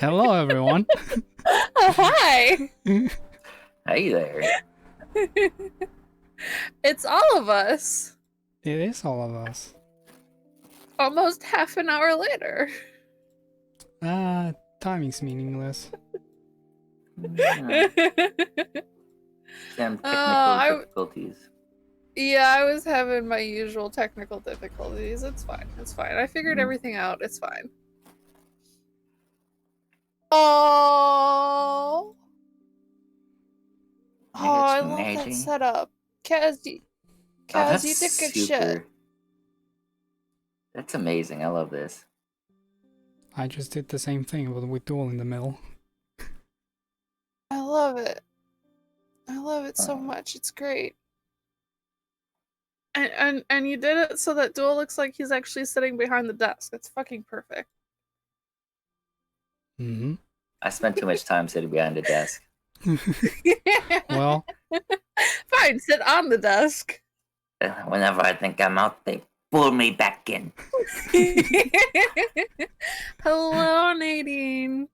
Hello, everyone. Oh, hi. Hey there. It's all of us. It is all of us. Almost half an hour later. Timing's meaningless. Yeah, some technical difficulties. Yeah, I was having my usual technical difficulties. It's fine. It's fine. I figured everything out. It's fine. Oh. I love that setup. Khaz, you did good shit. That's amazing. I love this. I just did the same thing, but with Duell in the middle. I love it. I love it so much. It's great. And you did it so that Duell looks like he's actually sitting behind the desk. It's fucking perfect. Mm-hmm. I spent too much time sitting behind the desk. Well, fine, sit on the desk. Whenever I think I'm out, they pull me back in. Hello, Nadine.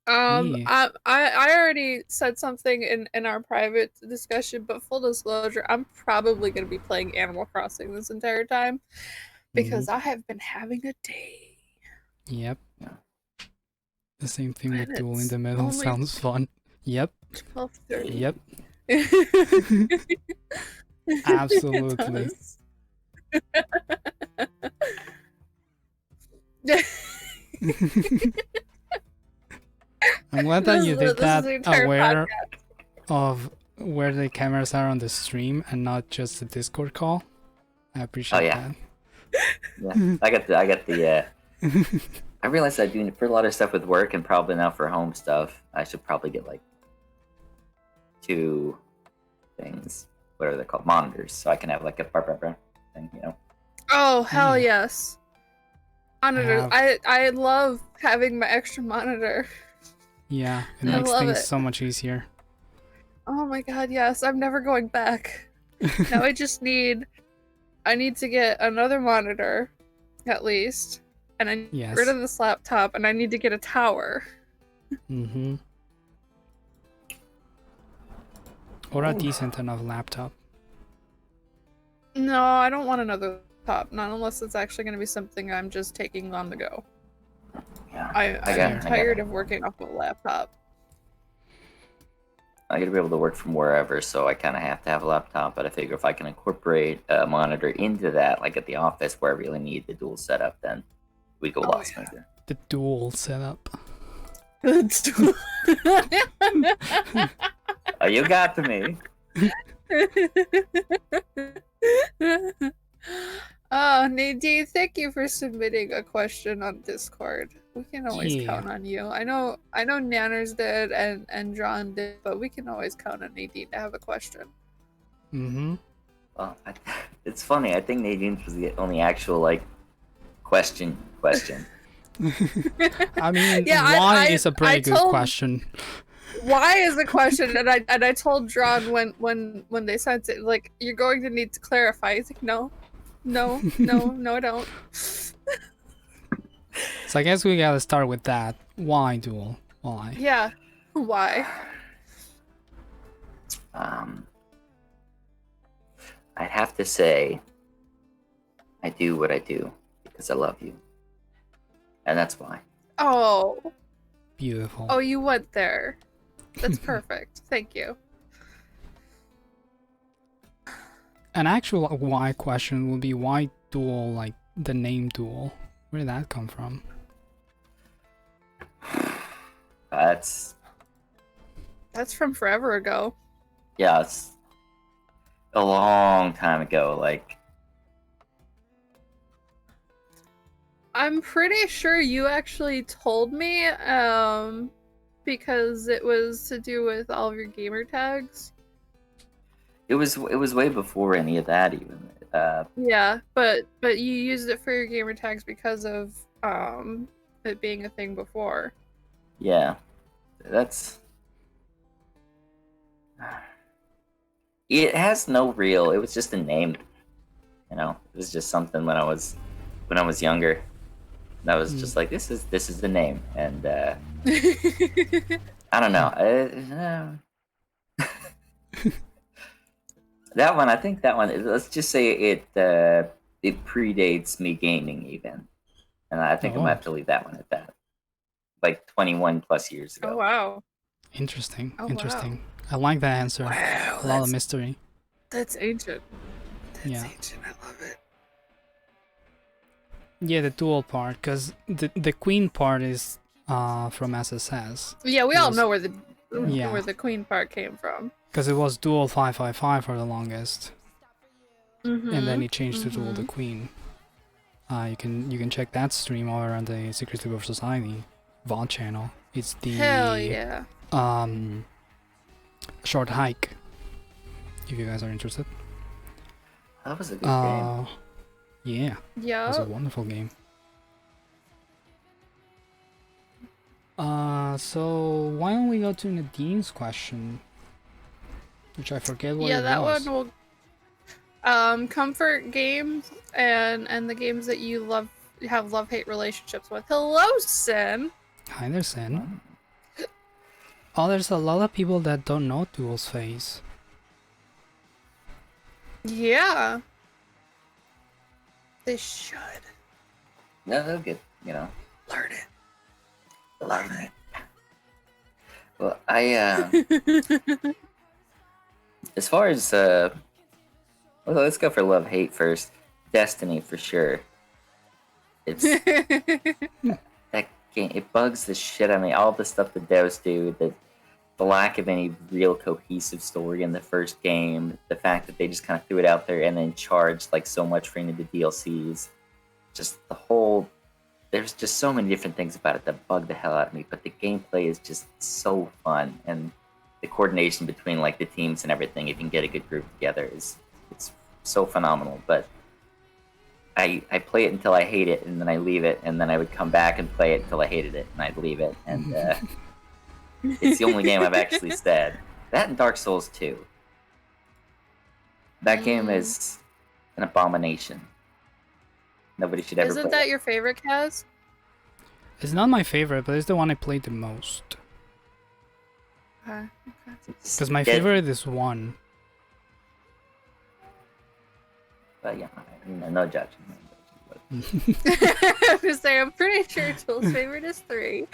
I already said something in our private discussion, but full disclosure, I'm probably going to be playing Animal Crossing this entire time because I have been having a day. Yep. The same thing with Duell in the middle sounds fun. Yep. 12:30. Yep. Absolutely. I'm glad that you did that aware of where the cameras are on the stream and not just the Discord call. I appreciate that. Yeah, I got the. I realized I do for a lot of stuff with work and probably now for home stuff. I should probably get like 2 things, whatever they're called, monitors, so I can have like a thing, you know. Oh hell yes! Monitors. I love having my extra monitor. Yeah, it makes things so much easier. Oh my god, yes! I'm never going back. Now I need to get another monitor, at least, and I need to get rid of this laptop, and I need to get a tower. Mm-hmm. Or a decent enough laptop. No, I don't want another laptop. Not unless it's actually going to be something I'm just taking on the go. Yeah, I'm tired of working off a laptop. I gotta be able to work from wherever, so I kind of have to have a laptop. But I figure if I can incorporate a monitor into that, like at the office where I really need the dual setup, then we go a lot smoother. The dual setup. Oh, you got to me. Oh, Nadine, thank you for submitting a question on Discord. We can always count on you. I know Nanners did and John did, but we can always count on Nadine to have a question. Mm-hmm. Well, it's funny. I think Nadine's was the only actual like question. I mean, why is a pretty good question. Why is a question? And I told John when they sent it, like, you're going to need to clarify. He's like, no, I don't. So I guess we gotta start with that. Why Duell? Why? Yeah, why? I'd have to say I do what I do because I love you. And that's why. Oh. Beautiful. Oh, you went there. That's perfect. Thank you. An actual why question would be why Duell, like the name Duell? Where did that come from? That's from forever ago. Yeah, it's a long time ago. Like, I'm pretty sure you actually told me, because it was to do with all of your gamer tags. It was way before any of that even. Yeah, but you used it for your gamer tags because of it being a thing before. Yeah, that's. It has no real. It was just a name, you know. It was just something when I was younger. I was just like, this is the name, and I don't know. That one, I think that one. Let's just say it predates me gaming even, and I think I might have to leave that one at that. Like 21 plus years ago. Oh wow. Interesting. Oh, Interesting. Wow. I like that answer. Wow, A lot of mystery. That's ancient. That's Yeah. ancient. I love it. Yeah, the dual part, because the queen part is from SSS. Yeah, we all know where the Yeah. where the queen part came from. Because it was Duel 555 for the longest, and then he changed to Duel the Queen. You can check that stream over on the Secret Sleep of Society VOD channel. It's the Hell yeah. Short Hike. If you guys are interested. That was a good game. Yeah. Yeah. It was a wonderful game. So why don't we go to Nadine's question? Which I forget what it was. Yeah, that one will comfort games and the games that you have love-hate relationships with. Hello, Sin. Hi there, Sin. Oh, there's a lot of people that don't know Duel's face. Yeah. They should. No, they'll get, Learn it. Love it. Well, as far as well, let's go for love-hate first. Destiny for sure. It's that game. It bugs the shit out of me. All the stuff the devs do, the lack of any real cohesive story in the first game, the fact that they just kind of threw it out there and then charged like so much for any of the DLCs. Just the whole. There's just so many different things about it that bug the hell out of me. But the gameplay is just so fun, and the coordination between like the teams and everything, if you can get a good group together, it's so phenomenal. But I play it until I hate it, and then I leave it, and then I would come back and play it until I hated it, and I'd leave it. And it's the only game I've actually said. That and Dark Souls 2. That game is an abomination. Nobody should ever play. Isn't that your favorite, Khaz? It's not my favorite, but it's the one I played the most. Okay. Because my favorite is 1. But yeah, no judging. I was say I'm pretty sure Joel's favorite is 3.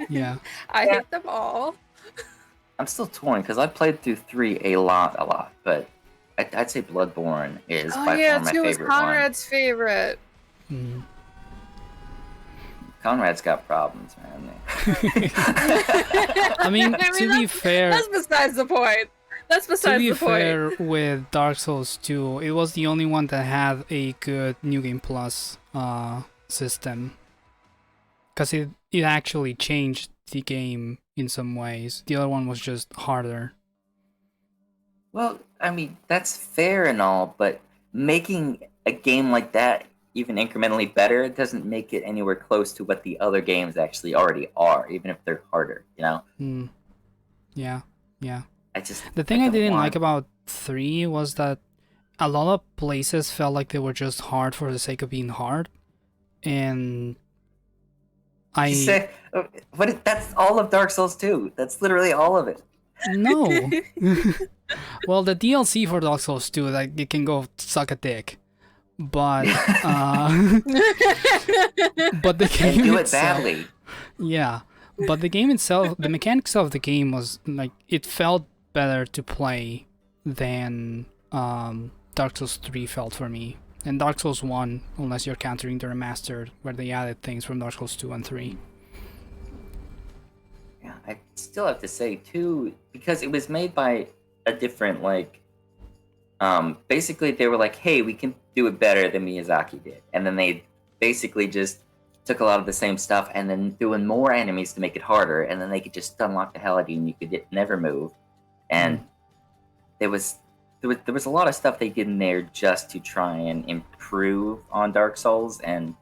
Yeah. I hate them all. I'm still torn because I played through 3 a lot, but I'd say Bloodborne is by far my 2 was favorite Conrad's favorite. Mm. Conrad's got problems, man. I mean, to be fair, that's besides the point. That's besides the point. To be fair, with Dark Souls 2, it was the only one that had a good New Game Plus system. Because it actually changed the game in some ways. The other one was just harder. Well, I mean, that's fair and all, but making a game like that even incrementally better doesn't make it anywhere close to what the other games actually already are, even if they're harder, Yeah. The thing I don't didn't want... like about 3 was that a lot of places felt like they were just hard for the sake of being hard. And that's all of Dark Souls 2. That's literally all of it. No. Well, the DLC for Dark Souls 2, like, you can go suck a dick. But but the game and do it itself, badly. Yeah. But the game itself, the mechanics of the game was like, it felt better to play than Dark Souls 3 felt for me. And Dark Souls 1, unless you're countering the remastered, where they added things from Dark Souls 2 and 3. Yeah, I still have to say, too, because it was made by a different, basically they were like, hey, we can do it better than Miyazaki did. And then they basically just took a lot of the same stuff and then threw in more enemies to make it harder, and then they could just unlock the hell out of you and you could never move. And there was a lot of stuff they did in there just to try and improve on Dark Souls. And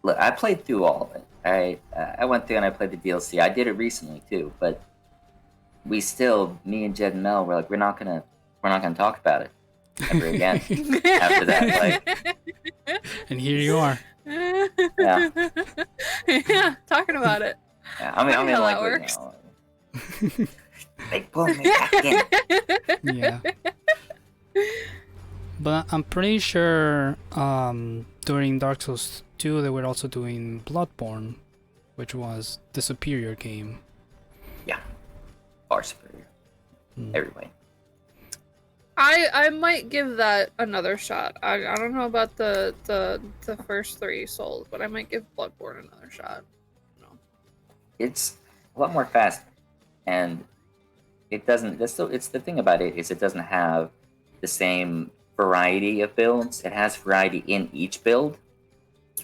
look, I played through all of it. I went through and I played the DLC. I did it recently too, but me and Jed and Mel were like, we're not gonna talk about it ever again after that. And here you are. Yeah. Yeah, talking about it. Yeah, I mean, Funny how like, that you works. know, they pulled me back in. Yeah. But I'm pretty sure during Dark Souls 2 they were also doing Bloodborne, which was the superior game. Yeah, far superior. Every way. I might give that another shot. I don't know about the first 3 Souls, but I might give Bloodborne another shot. No. It's a lot more fast, and it doesn't. It's the thing about it is it doesn't have the same variety of builds. It has variety in each build,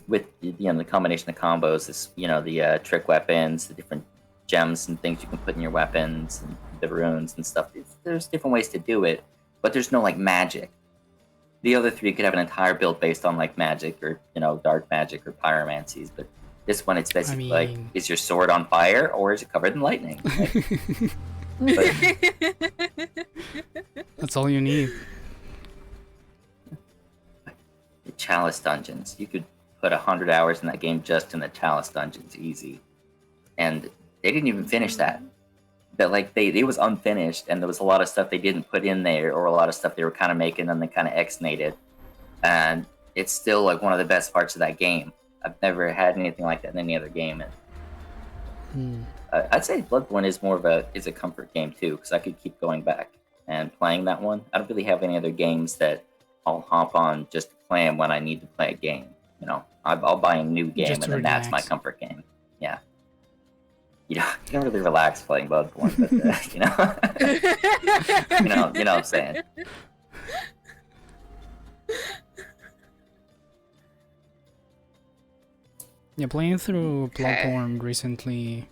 with the combination of combos. This the trick weapons, the different gems and things you can put in your weapons, and the runes and stuff. There's different ways to do it, but there's no like magic. The other 3 could have an entire build based on like magic or dark magic or pyromancies, but this one it's basically like, is your sword on fire or is it covered in lightning? Like, That's all you need. the Chalice dungeons, you could put 100 hours in that game just in the Chalice dungeons, easy. And they didn't even finish that. That like it was unfinished, and there was a lot of stuff they didn't put in there, or a lot of stuff they were kind of making and they kind of exnated. And it's still like one of the best parts of that game. I've never had anything like that in any other game. And I'd say Bloodborne is more of a comfort game too, because I could keep going back and playing that one. I don't really have any other games that I'll hop on just to play them when I need to play a game. I'll buy a new game and then that's my comfort game. Yeah. You don't really relax playing Bloodborne, but you know what I'm saying. Yeah, playing through Bloodborne recently,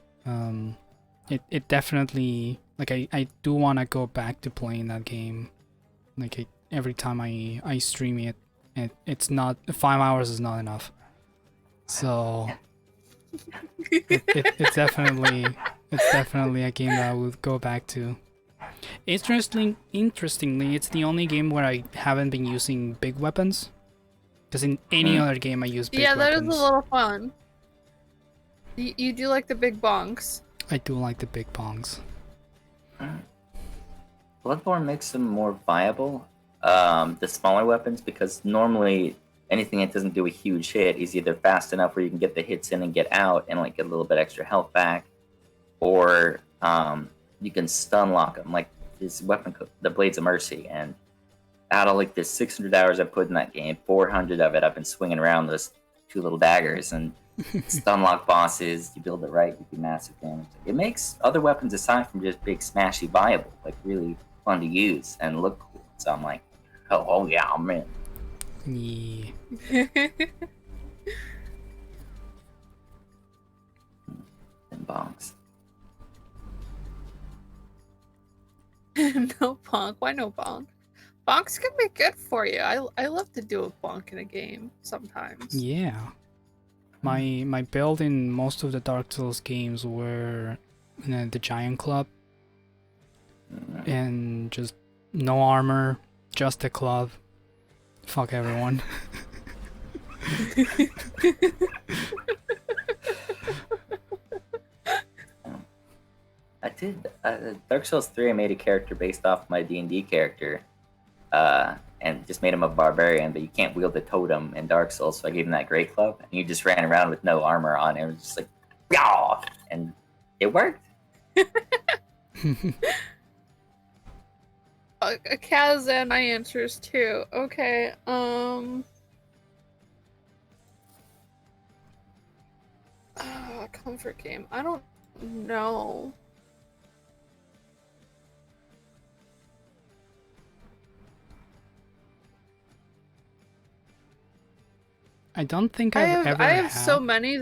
it definitely, like, I do want to go back to playing that game. Like, every time I stream it, it's not, 5 hours is not enough. So it's definitely a game that I would go back to. Interestingly, it's the only game where I haven't been using big weapons. Because in any other game I use big weapons. Yeah, that is a little fun. You do like the big bonks. I do like the big bongs. Bloodborne makes them more viable, the smaller weapons, because normally anything that doesn't do a huge hit is either fast enough where you can get the hits in and get out and like get a little bit extra health back, or you can stun lock them, like this weapon, the Blades of Mercy. And out of like the 600 hours I put in that game, 400 of it I've been swinging around those 2 little daggers and stun lock bosses. You build it right, you do massive damage. It makes other weapons aside from just big smashy viable, like really fun to use and look cool. So I'm like, oh yeah, I'm in. Yeah. And bonks. No bonk. Why no bonk? Bonks can be good for you. I love to do a bonk in a game sometimes. Yeah. My build in most of the Dark Souls games were the Giant Club. And just no armor, just the club. Fuck everyone. I did Dark Souls 3. I made a character based off my D&D character, and just made him a barbarian. But you can't wield the totem in Dark Souls, so I gave him that great club, and he just ran around with no armor on. It was just like, yeah, and it worked. Khaz and my answers too. Okay. Comfort game. I don't know. I don't think I've ever I have had... so many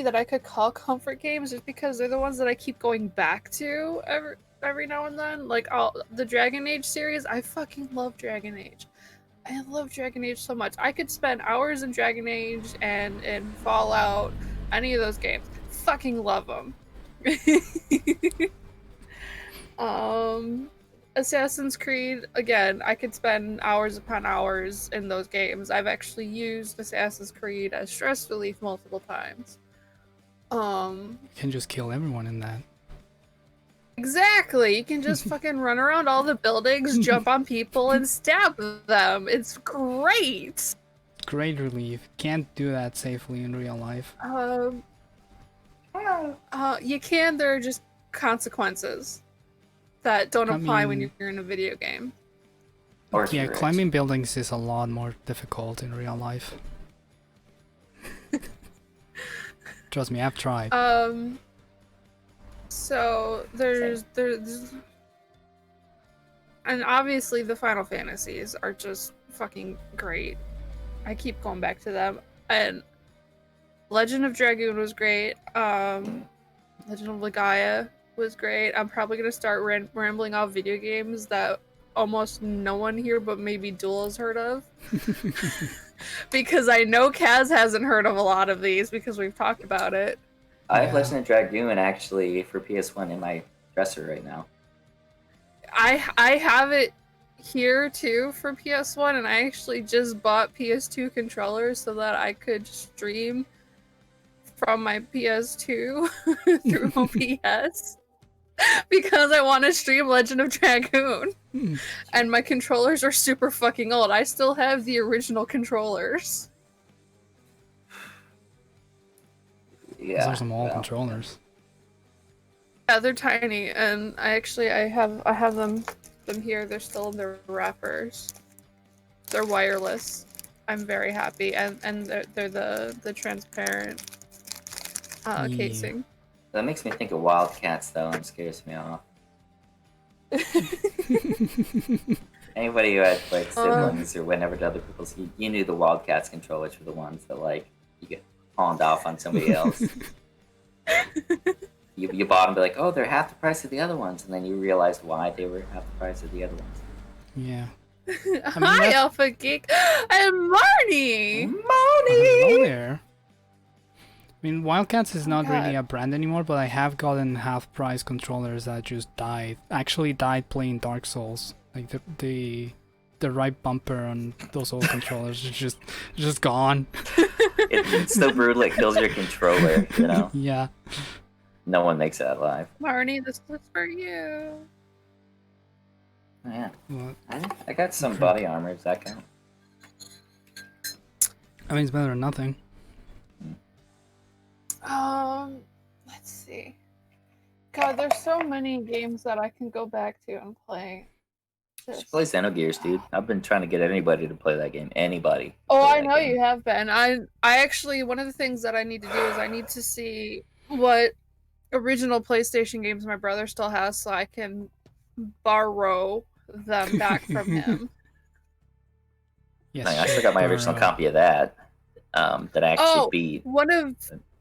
that I could call comfort games just because they're the ones that I keep going back to every now and then. Like the Dragon Age series, I fucking love Dragon Age. I love Dragon Age so much. I could spend hours in Dragon Age and in Fallout, any of those games. Fucking love them. Assassin's Creed, again, I could spend hours upon hours in those games. I've actually used Assassin's Creed as stress relief multiple times. You can just kill everyone in that. Exactly. You can just fucking run around all the buildings, jump on people, and stab them. It's great. Great relief. Can't do that safely in real life. You can. There are just consequences that don't apply when mean- you're in a video game. Or if Yeah, you're rich. climbing buildings is a lot more difficult in real life. Trust me, I've tried. So there's and obviously the Final Fantasies are just fucking great. I keep going back to them. And Legend of Dragoon was great. Legend of Legaia was great. I'm probably gonna start rambling off video games that almost no one here but maybe Duell has heard of. Because I know Khaz hasn't heard of a lot of these because we've talked about it. I have Yeah. Legend of Dragoon actually for PS1 in my dresser right now. I have it here too for PS1, and I actually just bought PS2 controllers so that I could stream from my PS2 through OBS because I want to stream Legend of Dragoon. And my controllers are super fucking old. I still have the original controllers. Those Yeah. are some old well, controllers. Yeah, they're tiny, and I have them here. They're still in their wrappers. They're wireless. I'm very happy, and they're the transparent Yeah. casing. That makes me think of Wildcats though, and scares me off. Anybody who had like siblings or went over to other people's, you knew the Wildcats controllers were the ones that like you get pawned off on somebody else. You bought them, be like, oh, they're half the price of the other ones, and then you realize why they were half the price of the other ones. Yeah. Hi, that's- Alpha Geek. I'm Marnie. Hello there. I mean, Wildcats is not God. really a brand anymore, but I have gotten half-price controllers that just died. Actually died playing Dark Souls. Like the right bumper on those old controllers is just gone. It's so brutal, it kills your controller, you know? Yeah. No one makes that alive. Marnie, this is for you. Oh, yeah. Well, I got some body armor, does that count? I mean, it's better than nothing. Let's see. God, there's so many games that I can go back to and play. Just play Xenogears, dude. I've been trying to get anybody to play that game. Anybody. Oh, play I that know game. you have been. I actually, one of the things that I need to do is I need to see what original PlayStation games my brother still has so I can borrow them back from him. Yes. I still got my original Borrow. copy of that. That I actually beat.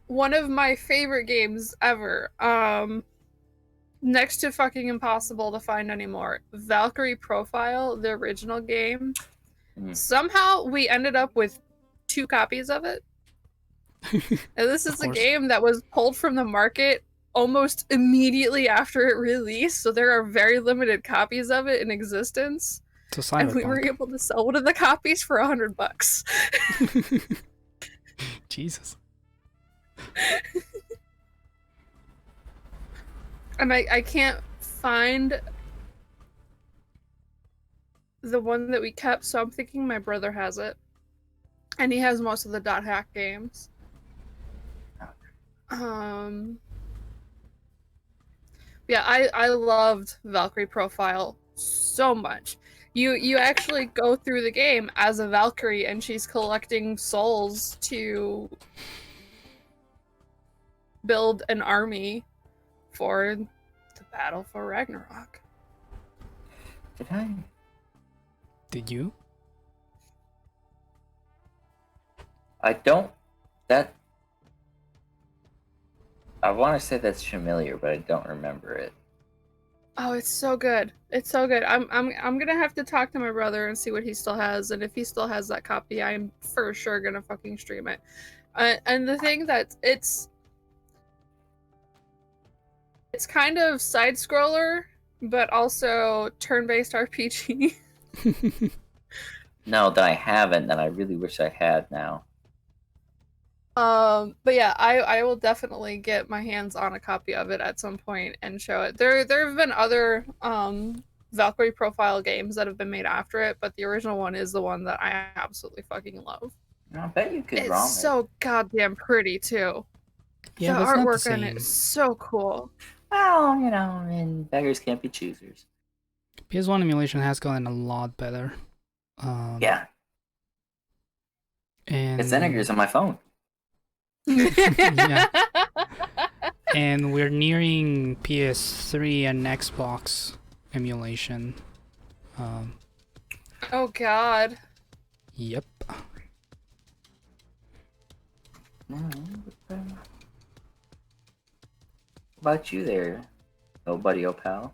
One of my favorite games ever. Next to fucking impossible to find anymore. Valkyrie Profile, the original game. Somehow we ended up with 2 copies of it. And this is a course. game that was pulled from the market almost immediately after it released, so there are very limited copies of it in existence. It's a And we were Cyberpunk. able to sell one of the copies for $100. Jesus. And I can't find the one that we kept, so I'm thinking my brother has it. And he has most of the dot hack games. Yeah, I loved Valkyrie Profile so much. You actually go through the game as a Valkyrie, and she's collecting souls to build an army for the battle for Ragnarok. Did I? Did you? I don't. That. I want to say that's familiar, but I don't remember it. Oh, it's so good. It's so good. I'm gonna have to talk to my brother and see what he still has, and if he still has that copy, I'm for sure gonna fucking stream it. And the thing that it's kind of side scroller but also turn-based RPG. No, that I haven't, that I really wish I had now. But yeah, I will definitely get my hands on a copy of it at some point and show it. There have been other Valkyrie profile games that have been made after it, but the original one is the one that I absolutely fucking love. I bet you could It's ROM it. so goddamn pretty too. Yeah, the but it's not the artwork on it is so cool. Well, you know, and beggars can't be choosers. PS1 emulation has gotten a lot better. Yeah, And it's Xenogears on my phone. Yeah. And we're nearing PS3 and Xbox emulation. Oh god. Yep. What about you there, nobody, oh pal?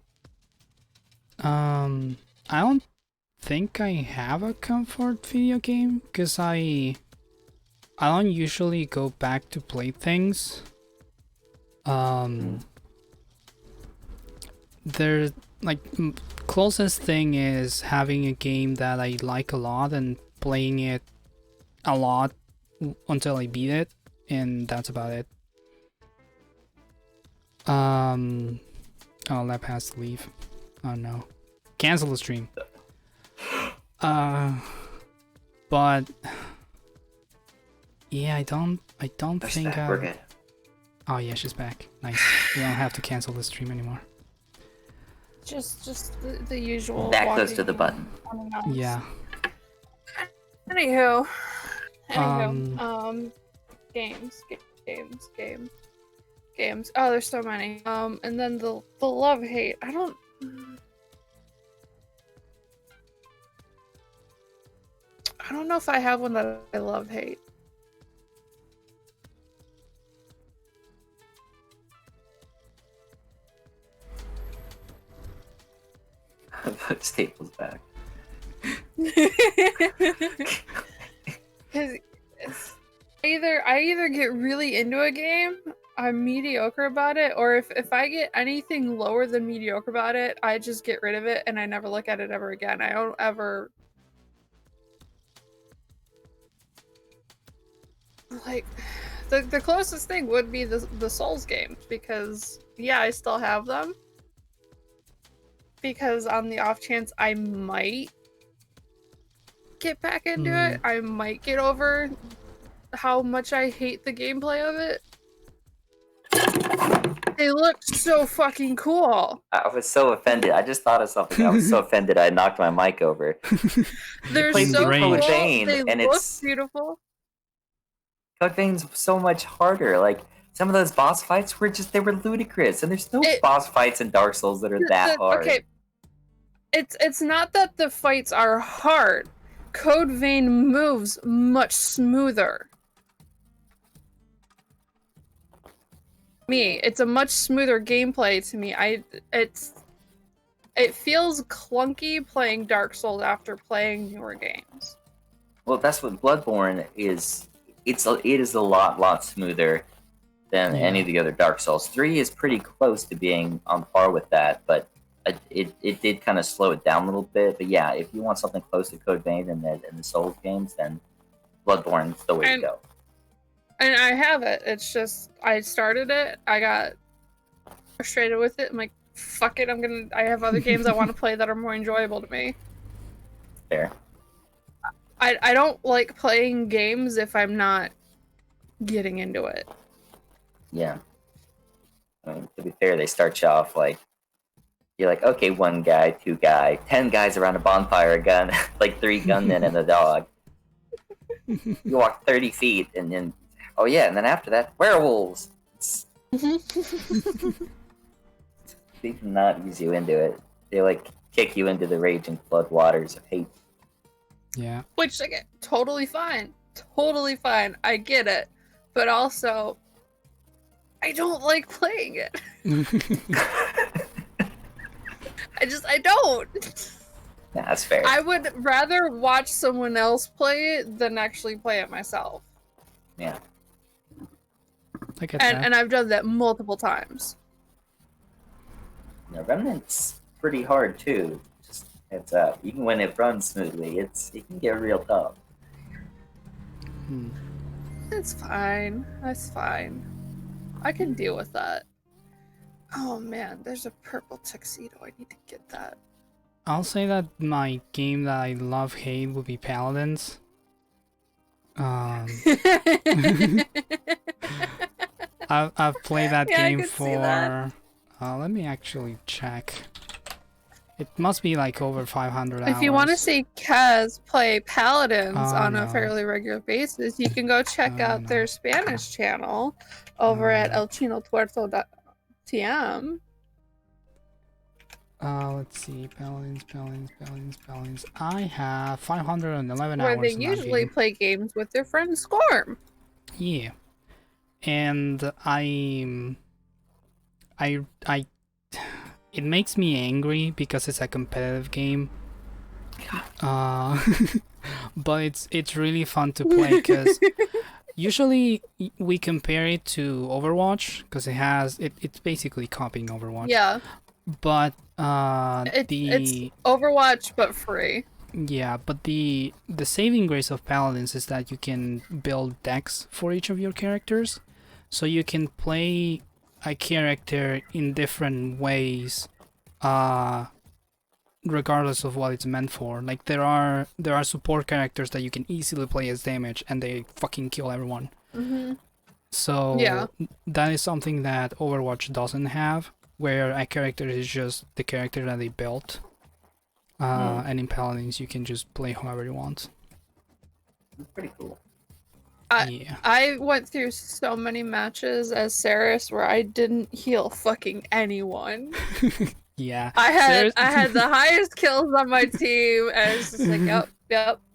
I don't think I have a comfort video game because I don't usually go back to play things. There's like closest thing is having a game that I like a lot and playing it a lot until I beat it, and that's about it. Oh, that passed to leave. Oh no. Cancel the stream. But yeah, I don't think We're good. Oh yeah, she's back. Nice. We don't have to cancel the stream anymore. Just the usual. That close walking to the button. around. Yeah. Anywho, games. Oh, there's so many. And then the love hate. I don't know if I have one that I love hate. Put Staples back. Because I either get really into a game, I'm mediocre about it, or if I get anything lower than mediocre about it, I just get rid of it and I never look at it ever again. I don't ever like the closest thing would be the Souls games, because yeah, I still have them. Because on the off chance I might get back into it, I might get over how much I hate the gameplay of it. They look so fucking cool. I was so offended. I just thought of something. I was so offended I knocked my mic over. They're played so Code cool. Vein, They and look it's beautiful. Code Vein's so much harder. Like some of those boss fights they were ludicrous, and there's no boss fights in Dark Souls that are that hard. Okay, it's not that the fights are hard. Code Vein moves much smoother. It's a much smoother gameplay to me. It feels clunky playing Dark Souls after playing newer games. Well, that's what Bloodborne is. It is a lot smoother than any of the other Dark Souls. 3 is pretty close to being on par with that, but it did kind of slow it down a little bit. But yeah, if you want something close to Code Vein in the Souls games, then Bloodborne's the way to go. And I have it. It's just I started it. I got frustrated with it. I'm like, fuck it. I have other games I want to play that are more enjoyable to me. Fair. I don't like playing games if I'm not getting into it. Yeah. I mean, to be fair, they start you off like, you're like, okay, 1 guy, 2 guy, 10 guys around a bonfire, a gun, like 3 gunmen and a dog. You walk 30 feet, and then, oh yeah, and then after that, werewolves. They do not ease you into it. They like kick you into the raging flood waters of hate. Yeah. Which, again, totally fine. Totally fine. I get it. But also, I don't like playing it. I don't. Yeah, that's fair. I would rather watch someone else play it than actually play it myself. Yeah. And I've done that multiple times. The Remnants pretty hard too. Just heads up. Even when it runs smoothly, it can get real tough. It's fine. That's fine. I can deal with that. Oh man, there's a purple tuxedo. I need to get that. I'll say that my game that I love hate would be Paladins. I've played that Yeah, I game could see for. that. Let me actually check. It must be like over 500 hours. If you want to see Khaz play Paladins on no. a fairly regular basis, you can go check out no. their Spanish channel over at elchinotuerto.tm. Let's see, Paladins. I have 511 Where hours they in that usually game. play games with their friend Scorm. Yeah, and it makes me angry because it's a competitive game. But it's really fun to play because usually we compare it to Overwatch because it's basically copying Overwatch. Yeah, But it's Overwatch but free. yeah, but the saving grace of Paladins is that you can build decks for each of your characters, so you can play a character in different ways, regardless of what it's meant for. Like there are support characters that you can easily play as damage, and they fucking kill everyone. So Yeah. that is something that Overwatch doesn't have, where a character is just the character that they built. And in Paladins, you can just play however you want. It's pretty cool. Yeah. I went through so many matches as Saris where I didn't heal fucking anyone. Yeah. I had Saris- the highest kills on my team, and it's just like, yep.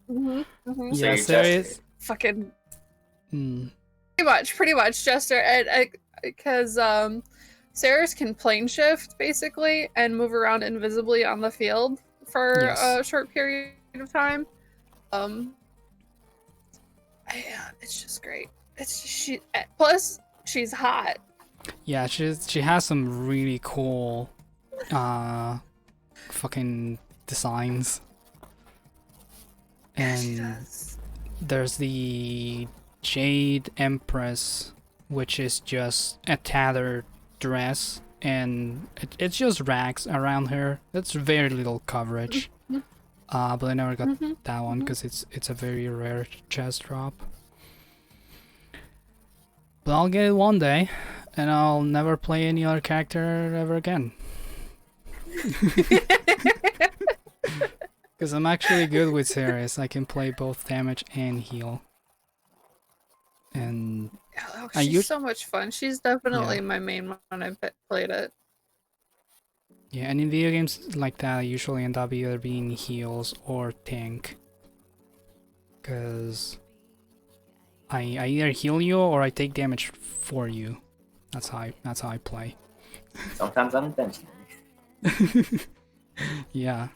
So Yeah, you're Saris. Fucking Mm, pretty much, Jester, and because Saris can plane shift basically and move around invisibly on the field for Yes. a short period of time. Yeah, it's just great. It's just, plus she's hot. yeah, she has some really cool fucking designs. Yeah, she And does. there's the Jade Empress, which is just a tattered dress, and it's just rags around her. That's very little coverage. But I never got that one because it's a very rare chest drop. But I'll get it one day, and I'll never play any other character ever again. Because I'm actually good with Saris. I can play both damage and heal. And Oh, I she's us- so much fun. She's definitely my main when I've played it. yeah, and in video games like that, I usually end up either being heals or tank. Because I either heal you or I take damage for you. That's how I play. Sometimes unintentionally. Yeah.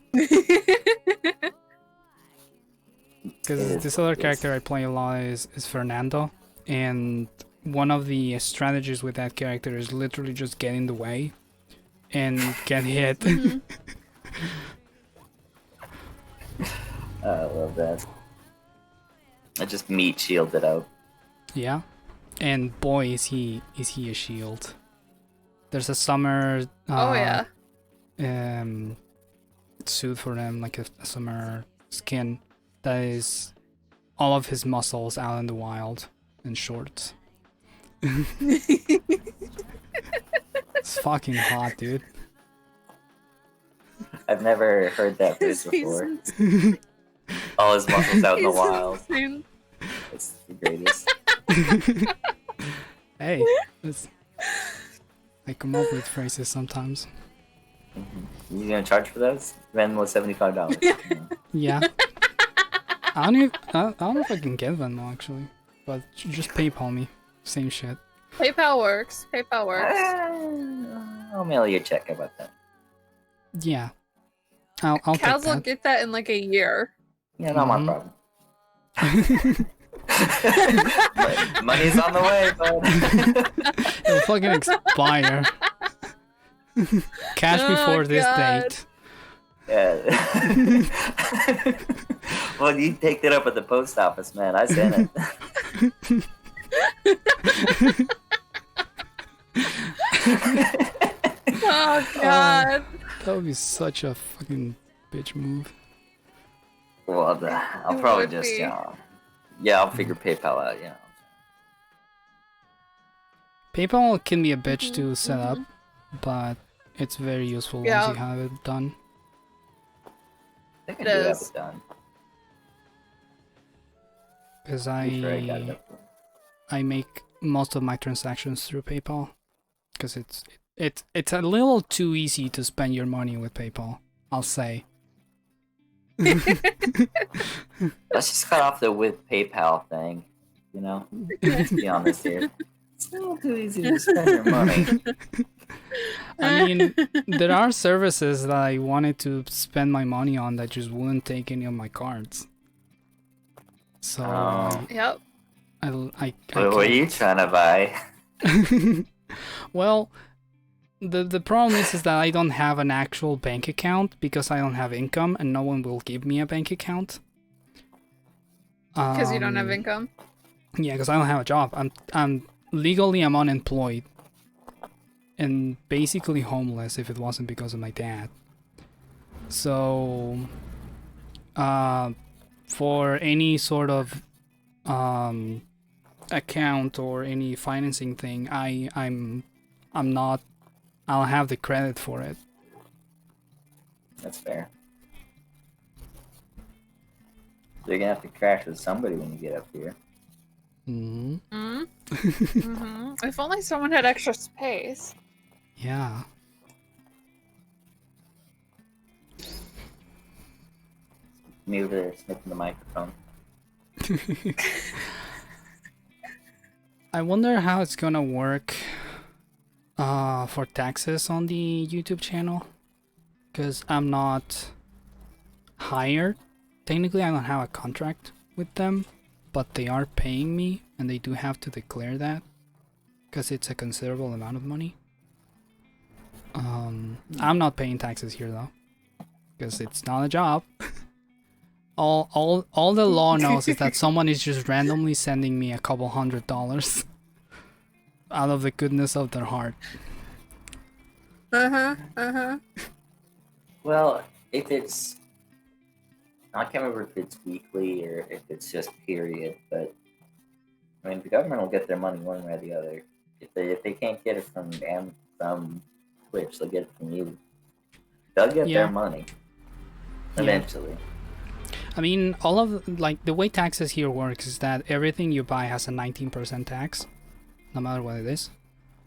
Because this other character I play a lot is Fernando, and one of the strategies with that character is literally just get in the way and get hit. I love that. I just meat shielded out. Yeah, and boy is he a shield. There's a summer Oh yeah. suit for him, like a summer skin that is all of his muscles out in the wild and shorts. It's fucking hot, dude. I've never heard that phrase before. All his muscles out in the wild. It's the greatest. Hey, I come up with phrases sometimes. You gonna charge for those? Venmo $75. Yeah. I don't know if I can get Venmo actually, but just PayPal me. Same shit. PayPal works. PayPal works. I'll mail you a check. How about that? Yeah. I'll take Khaz will that. get that in like a year. Yeah, not my problem. Money's on the way, bud. It'll fucking expire. Cash before this God. date. Yeah. Well, you picked it up at the post office, man. I sent it. Oh God. That would be such a fucking bitch move. Well, I'll It probably would just, be. I'll figure PayPal out, PayPal can be a bitch to set up, but it's very useful once Yeah. you have it done. I think It I do have is. it done. Because Pretty sure I got it up. I make most of my transactions through PayPal. Because it's a little too easy to spend your money with PayPal, I'll say. Let's just cut off the with PayPal thing, Let's be honest here. It's a little too easy to spend your money. I mean, there are services that I wanted to spend my money on that just wouldn't take any of my cards. So Oh. Yep. I What are you trying to buy? Well, the problem is that I don't have an actual bank account because I don't have income and no one will give me a bank account. Because you don't have income. Yeah, because I don't have a job. I'm legally unemployed and basically homeless if it wasn't because of my dad. So, for any sort of account or any financing thing, I'm not. I'll have the credit for it. That's fair. You're gonna have to crash with somebody when you get up here. Mm-hmm. If only someone had extra space. Yeah. Me over there sniffing the microphone. I wonder how it's gonna work for taxes on the YouTube channel, because I'm not hired. Technically, I don't have a contract with them, but they are paying me, and they do have to declare that, because it's a considerable amount of money. I'm not paying taxes here though, because it's not a job. All the law knows is that someone is just randomly sending me a couple $100 out of the goodness of their heart. Well, if it's, I can't remember if it's weekly or if it's just period, but I mean the government will get their money one way or the other. If they can't get it from Twitch, they'll get it from you. They'll get their money eventually. I mean, all of the way taxes here works is that everything you buy has a 19% tax, no matter what it is.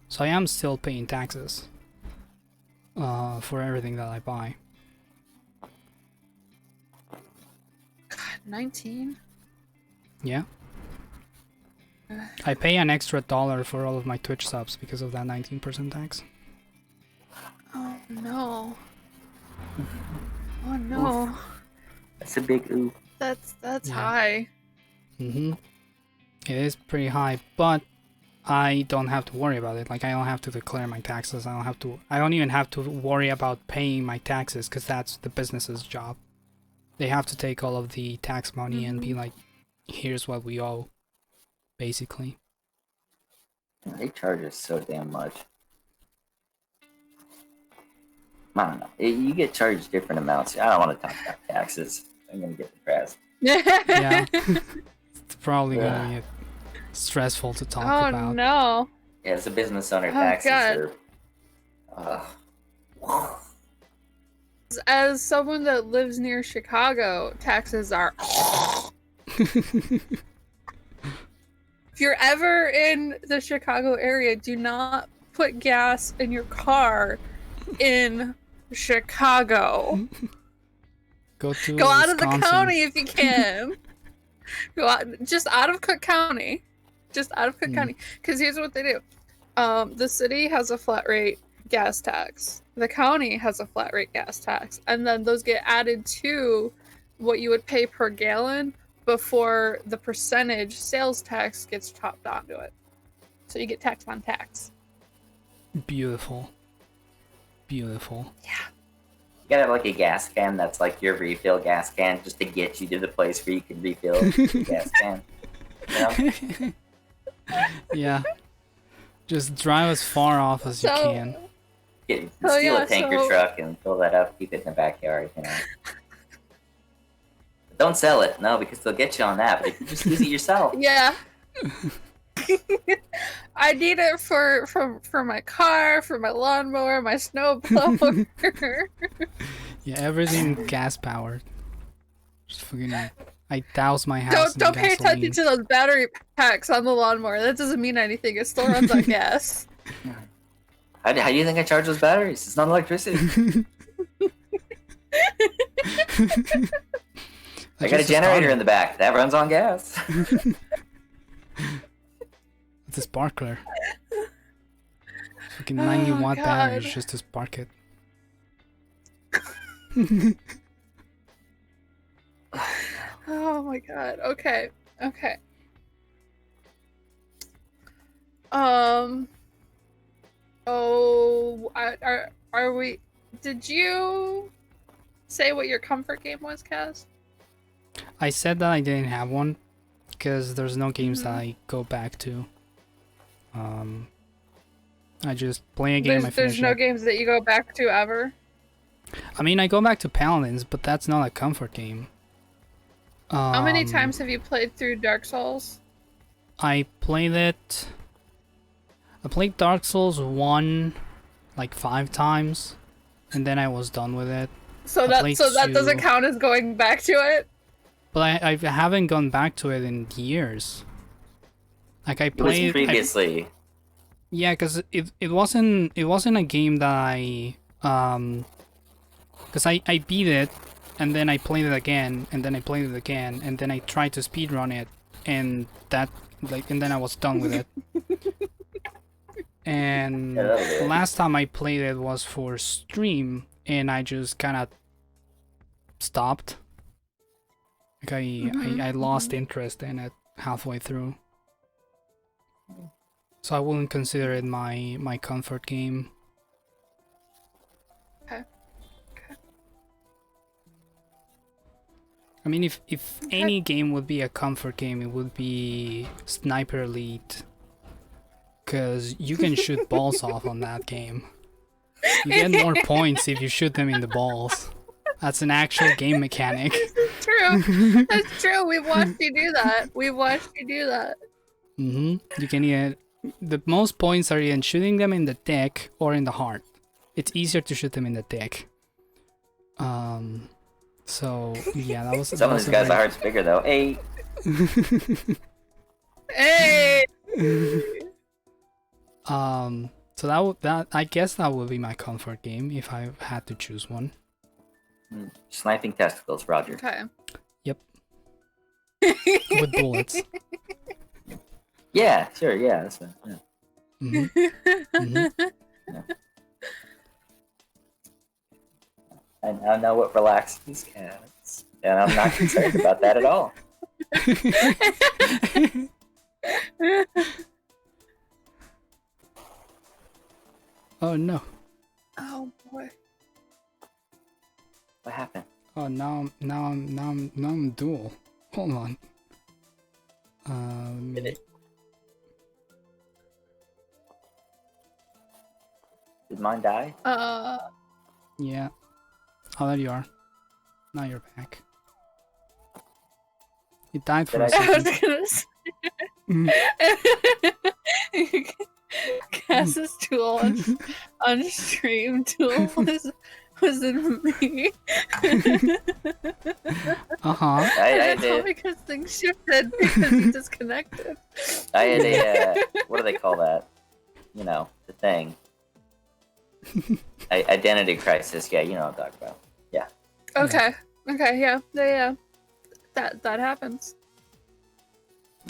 So I am still paying taxes for everything that I buy. God, 19? Yeah. I pay an extra $1 for all of my Twitch subs because of that 19% tax. Oh no. Oh no. Oof. That's a big oof. That's high. Mm-hmm. It is pretty high, but I don't have to worry about it. Like, I don't have to declare my taxes. I don't even have to worry about paying my taxes, because that's the business's job. They have to take all of the tax money and be like, here's what we owe, basically. They charge us so damn much. I don't know. You get charged different amounts. I don't want to talk about taxes. I'm gonna get depressed. Yeah. It's probably gonna be stressful to talk about. Oh no. Yeah, as a business owner, Oh, taxes God. are. As someone that lives near Chicago, taxes are. If you're ever in the Chicago area, do not put gas in your car in Chicago. Go out of the Wisconsin. county if you can. Go out, just out of Cook County. Just out of Cook County. Because here's what they do. The city has a flat rate gas tax. The county has a flat rate gas tax. And then those get added to what you would pay per gallon before the percentage sales tax gets chopped onto it. So you get tax on tax. Beautiful. beautiful. Yeah. You gotta have like a gas can that's like your refill gas can just to get you to the place where you can refill the gas can. You know? Yeah. Just drive as far off as you So- can. Steal a tanker truck and fill that up, keep it in the backyard, you know. But don't sell it, no, because they'll get you on that, but you just use it yourself. Yeah. I need it for my car, for my lawnmower, my snowblower. Yeah, everything gas powered. Just fucking. I douse my house in Don't pay attention gasoline. to those battery packs on the lawnmower. That doesn't mean anything. It still runs on gas. How do you think I charge those batteries? It's not electricity. I got a generator in the back. That runs on gas. It's a sparkler. Fucking 90-watt batteries just to spark it. Oh my god. Okay. Okay. Oh, are we? Did you say what your comfort game was, Khaz? I said that I didn't have one because there's no games that I go back to. I just play a game. There's no games that you go back to ever. I mean, I go back to Paladins, but that's not a comfort game. How many times have you played through Dark Souls? I played it. I played Dark Souls 1 like 5 times, and then I was done with it. So that doesn't count as going back to it? But I haven't gone back to it in years. Like I played previously. Yeah, because it wasn't a game that I because I beat it and then I played it again and then I played it again and then I tried to speedrun it and then I was done with it. And the last time I played it was for stream and I just kind of stopped. Like I lost interest in it halfway through. So I wouldn't consider it my comfort game. Okay. I mean, if any game would be a comfort game, it would be Sniper Elite. Because you can shoot balls off on that game. You get more points if you shoot them in the balls. That's an actual game mechanic. That's true. That's true. We've watched you do that. You can get the most points are in shooting them in the dick or in the heart. It's easier to shoot them in the dick. So yeah, that was. Some of these guys' heart's bigger though. Hey. Hey. So that I guess that would be my comfort game if I had to choose one. Sniping testicles, Roger. Okay. Yep. With bullets. Yeah, sure, yeah, that's fine. Yeah. Yeah. I now know what relaxes cats, and I'm not concerned about that at all. Oh no. Oh boy. What happened? Oh now I'm dual. Hold on. Did mine die? Yeah. Oh, there you are. Now you're back. It died for a I was second. gonna say. Khaz's Duell on stream. Duell was in me. I did. Because things shifted because he disconnected. I had a what do they call that? You know, the thing. Identity crisis. Yeah, you know what I'm talking about. Yeah. Okay. Okay. Yeah. That happens.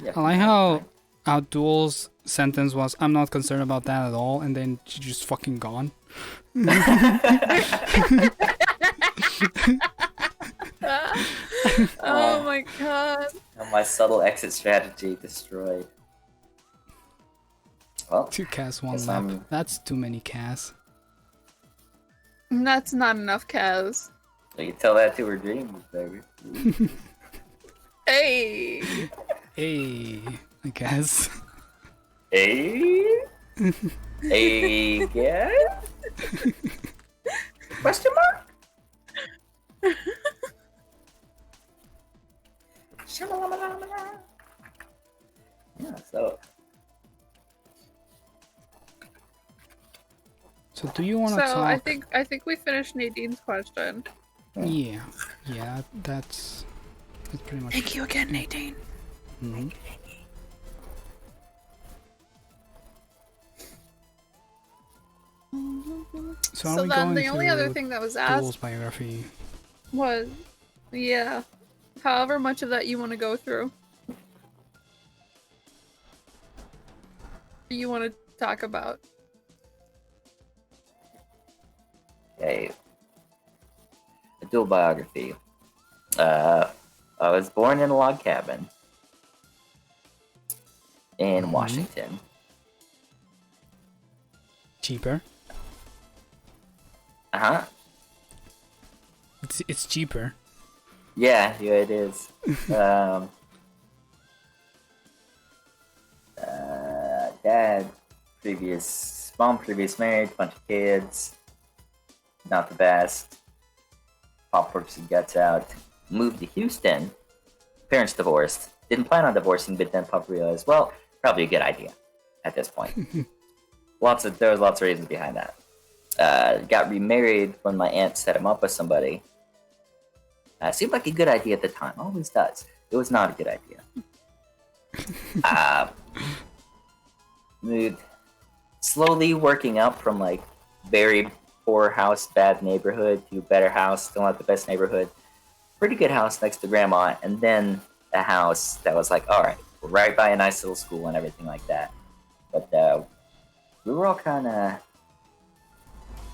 Yeah. I like how Duel's sentence was, "I'm not concerned about that at all," and then she just fucking gone. Oh my god. My subtle exit strategy destroyed. Well, 2 Khaz, 1 guess lap. I'm- That's too many Khaz. That's not enough, Khaz. You tell that to her dreams, baby. Hey! Hey, I guess. Hey? Hey, yeah? Question mark? Yeah, so. So do you want to So talk? I think we finished Nadine's question. Yeah, that's pretty much. Thank you again, Nadine. Mhm. So, are So we then going the only other through thing that was Duell's asked biography? was, yeah, however much of that you want to go through. You want to talk about. Okay. A dual biography. I was born in a log cabin in Washington. Cheaper. Uh-huh. It's cheaper. Yeah, it is. Dad, mom previous married, bunch of kids, not the best. Pop works his guts out. Moved to Houston. Parents divorced. Didn't plan on divorcing, but then Pop realized, well, probably a good idea at this point. There was lots of reasons behind that. Got remarried when my aunt set him up with somebody. Seemed like a good idea at the time. Always does. It was not a good idea. Moved slowly working up from like very poor house, bad neighborhood to better house, still not the best neighborhood. Pretty good house next to grandma, and then a house that was like, all right, we're right by a nice little school and everything like that. But we were all kind of,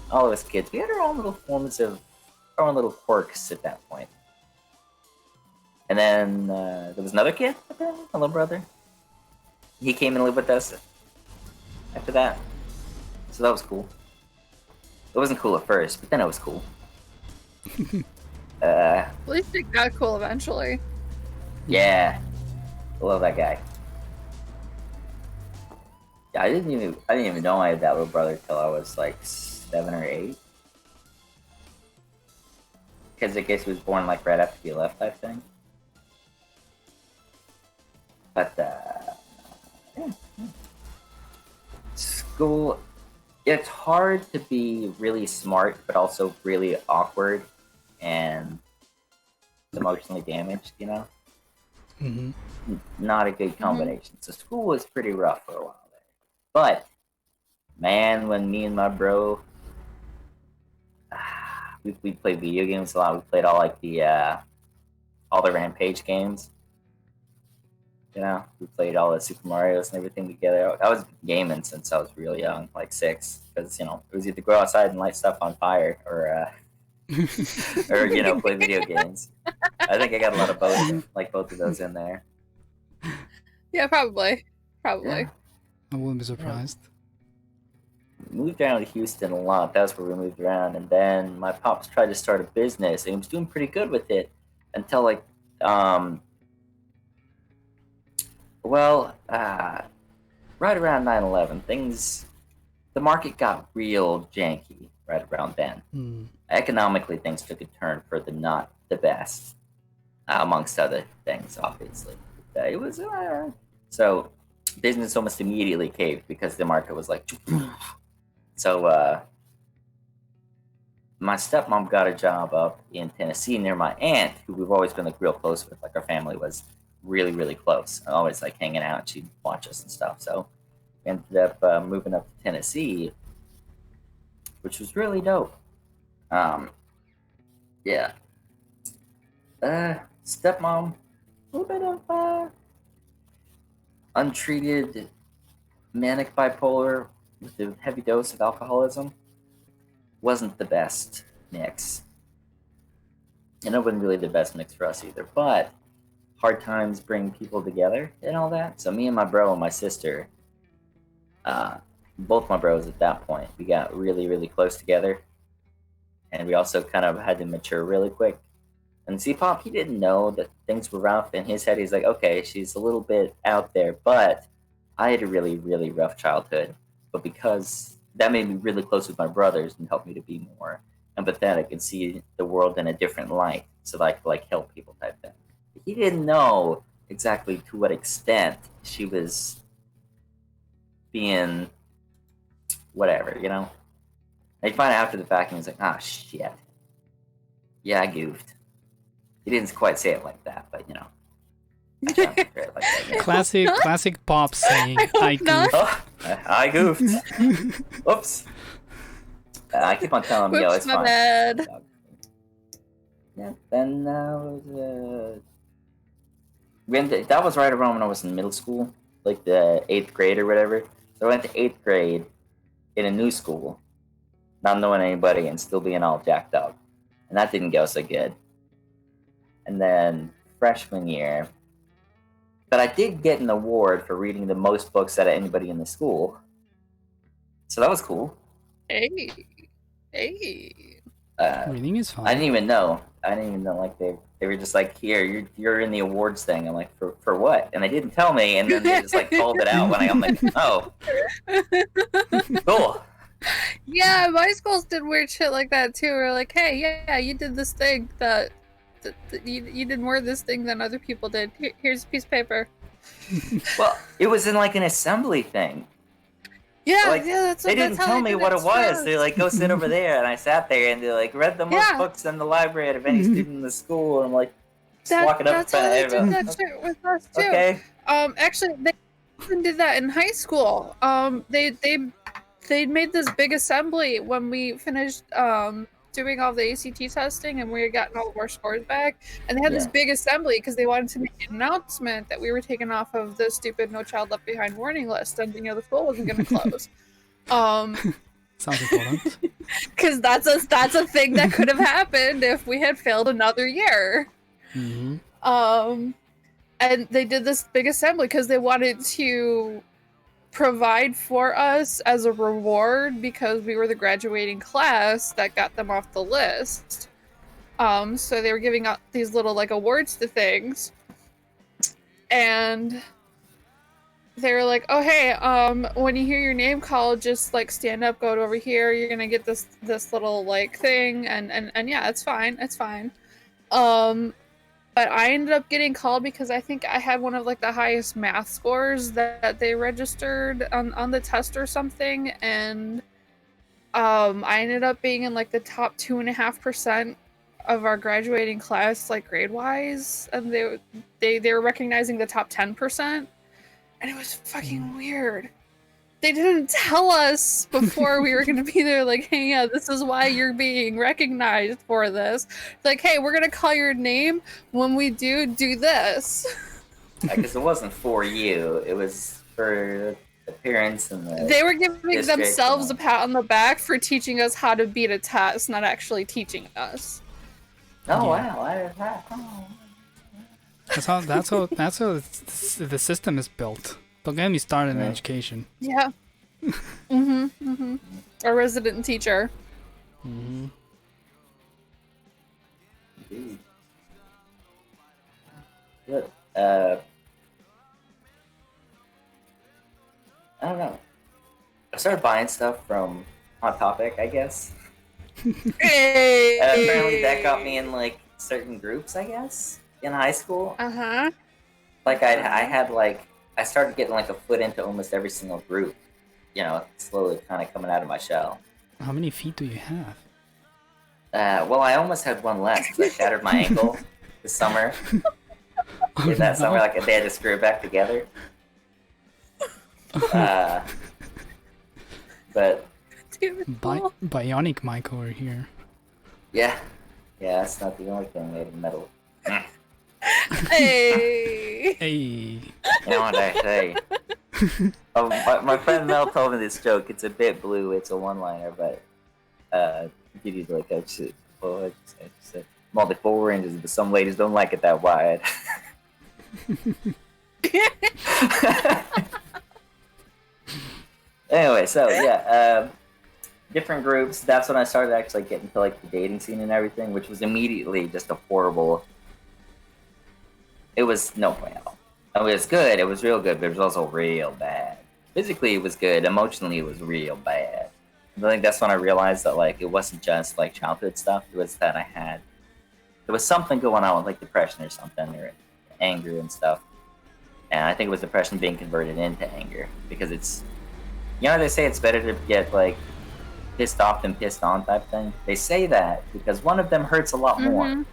all of us kids, we had our own little forms of, our own little quirks at that point. And then there was another kid, my little brother. He came and lived with us after that. So that was cool. It wasn't cool at first, but then it was cool. At least it got cool eventually. Yeah. I love that guy. Yeah, I didn't even know I had that little brother till I was like 7 or 8. Because I guess he was born like right after he left, type thing. But yeah. School, it's hard to be really smart, but also really awkward and emotionally damaged, you know? Mm-hmm. Not a good combination. So school was pretty rough for a while there. But, man, when me and my bro, we played video games a lot. We played all like all the Rampage games. You know, we played all the Super Marios and everything together. I was gaming since I was real young, like 6, because it was either go outside and light stuff on fire, or play video games. I think I got a lot of both of those in there. Yeah, probably. Yeah. I wouldn't be surprised. We moved around to Houston a lot. That's where we moved around, and then my pops tried to start a business, and he was doing pretty good with it until right around 9/11, the market got real janky right around then. Economically, things took a turn for the not the best, amongst other things, obviously. It was, so business almost immediately caved because the market was like, so my stepmom got a job up in Tennessee near my aunt, who we've always been like real close with. Like our family was really, really close. Always like hanging out. She'd watch us and stuff. So we ended up moving up to Tennessee, which was really dope. Yeah. Stepmom, a little bit of untreated manic bipolar with a heavy dose of alcoholism. Wasn't the best mix. And it wasn't really the best mix for us either. But hard times bring people together and all that. So me and my bro and my sister, both my bros at that point, we got really, really close together. and we also kind of had to mature really quick. And C-Pop, he didn't know that things were rough. In his head, he's like, okay, she's a little bit out there, but I had a really, really rough childhood. But because that made me really close with my brothers and helped me to be more empathetic and see the world in a different light, so that I could like help people type thing. But he didn't know exactly to what extent she was being whatever, you know? And you find out after the fact, and he's like, ah, shit. Yeah, I goofed. He didn't quite say it like that, but you know. I can't compare it like that, yeah. Classic Pop saying, I goofed. Oh, I goofed. Whoops. I keep on telling him, yo, it's my fine. bad. Yeah, then that was right around when I was in middle school, like the 8th grade or whatever. So I went to 8th grade in a new school, not knowing anybody and still being all jacked up. And that didn't go so good. And then freshman year, but I did get an award for reading the most books out of anybody in the school. So that was cool. Hey. Reading is fun. I didn't even know. Like they were just like, here, you're in the awards thing. I'm like, for what? And they didn't tell me, and then they just like called it out when I'm like, oh, cool. Yeah, my schools did weird shit like that too. We're like, hey, yeah, you did this thing that you did more of this thing than other people did. Here's a piece of paper. Well, it was in like an assembly thing. Yeah, like, yeah, that's they didn't tell me what it was. They're like, go sit over there, and I sat there and they like read the most books in the library out of any student in the school. And I'm like, just walking up that's how they did that shit with us too. Okay. Actually, they even did that in high school. They made this big assembly when we finished doing all the ACT testing and we had gotten all of our scores back, and they had this big assembly because they wanted to make an announcement that we were taken off of the stupid No Child Left Behind warning list, and you know the school wasn't going to close. Sounds important. Because that's a thing that could have happened if we had failed another year. Mm-hmm. And they did this big assembly because they wanted to provide for us as a reward because we were the graduating class that got them off the list. So they were giving out these little like awards to things, and they were like, "Oh hey, when you hear your name called, just like stand up, go over here. You're gonna get this little like thing, and yeah, it's fine. But I ended up getting called because I think I had one of like the highest math scores that they registered on the test or something, and I ended up being in like the top 2.5% of our graduating class, like grade wise, and they were recognizing the top 10%, and it was fucking weird. They didn't tell us before we were going to be there, like, hey, yeah, this is why you're being recognized for this. Like, hey, we're going to call your name. When we do this. Because it wasn't for you. It was for the parents and the They were giving themselves and a pat on the back for teaching us how to beat a test, not actually teaching us. Oh, Yeah. wow. That's how the system is built. Don't get me started in education. Yeah. A resident teacher. Mm-hmm. Indeed. Good. I don't know. I started buying stuff from Hot Topic, I guess. Hey. Apparently that got me in like certain groups, I guess, in high school. Uh-huh. Like I had like I started getting like a foot into almost every single group, you know, slowly kind of coming out of my shell. How many feet do you have? Well, I almost had one left because I shattered my ankle this summer. Oh, That no. summer, like they had to screw it back together. But Bionic Mike over here. yeah, that's not the only thing made of metal. Hey. Hey. You know what I say? My friend Mel told me this joke. It's a bit blue. It's a one-liner, but give you like a shit. Oh, I just said multiple ranges, but some ladies don't like it that wide. Anyway, so yeah, different groups. That's when I started actually getting to like the dating scene and everything, which was immediately just a horrible. It was no point at all. It was good. It was real good, but it was also real bad. Physically, it was good. Emotionally, it was real bad. I think that's when I realized that like it wasn't just like childhood stuff. It was that there was something going on with like depression or something, or anger and stuff. And I think it was depression being converted into anger because it's, they say it's better to get like pissed off than pissed on type thing. They say that because one of them hurts a lot more.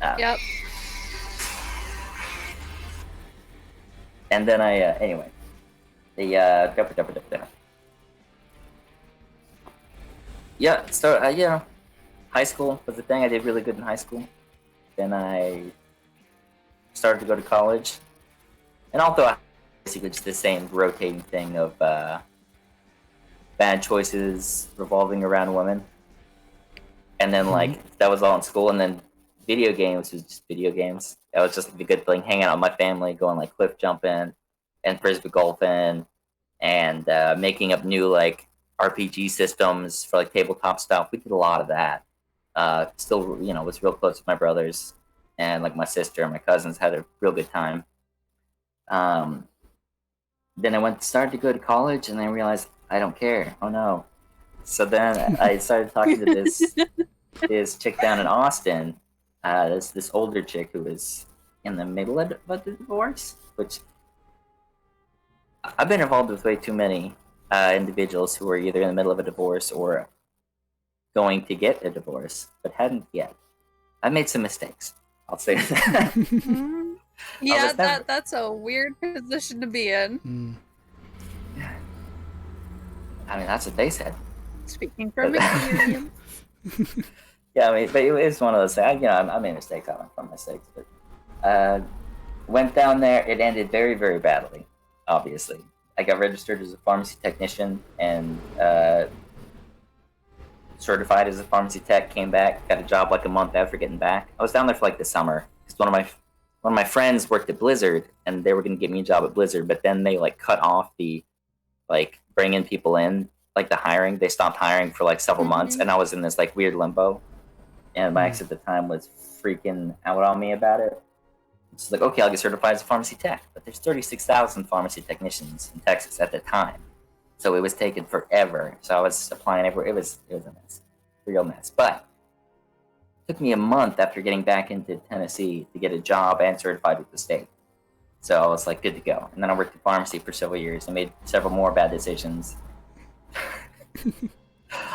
Yep. And then anyway, yeah. So high school was the thing. I did really good in high school. Then I started to go to college, and although basically just the same rotating thing of bad choices revolving around women, and then like that was all in school, and then video games was just video games. That was just a good thing, hanging out with my family, going like cliff jumping and frisbee golfing, and making up new like RPG systems for like tabletop stuff. We did a lot of that. Still, was real close with my brothers and like my sister and my cousins. Had a real good time. Then I started to go to college, and I realized I don't care. Oh no! So then I started talking to this chick down in Austin. This older chick who was in the middle of the divorce, which I've been involved with way too many individuals who are either in the middle of a divorce or going to get a divorce, but hadn't yet. I made some mistakes. I'll say that. Yeah, that's a weird position to be in. I mean, that's what they said. Speaking from experience. Yeah, I mean, but it's one of those things. I made mistakes. I learned from mistakes, but went down there. It ended very, very badly. Obviously, I got registered as a pharmacy technician and certified as a pharmacy tech. Came back, got a job like a month after getting back. I was down there for like the summer because one of my friends worked at Blizzard, and they were going to give me a job at Blizzard, but then they like cut off the like bringing people in, like the hiring. They stopped hiring for like several months, and I was in this like weird limbo. And my ex at the time was freaking out on me about it. It's like, okay, I'll get certified as a pharmacy tech, but there's 36,000 pharmacy technicians in Texas at the time, so it was taking forever. So I was applying everywhere. It was a mess, a real mess. But it took me a month after getting back into Tennessee to get a job and certified with the state. So I was like, good to go. And then I worked in pharmacy for several years. I made several more bad decisions.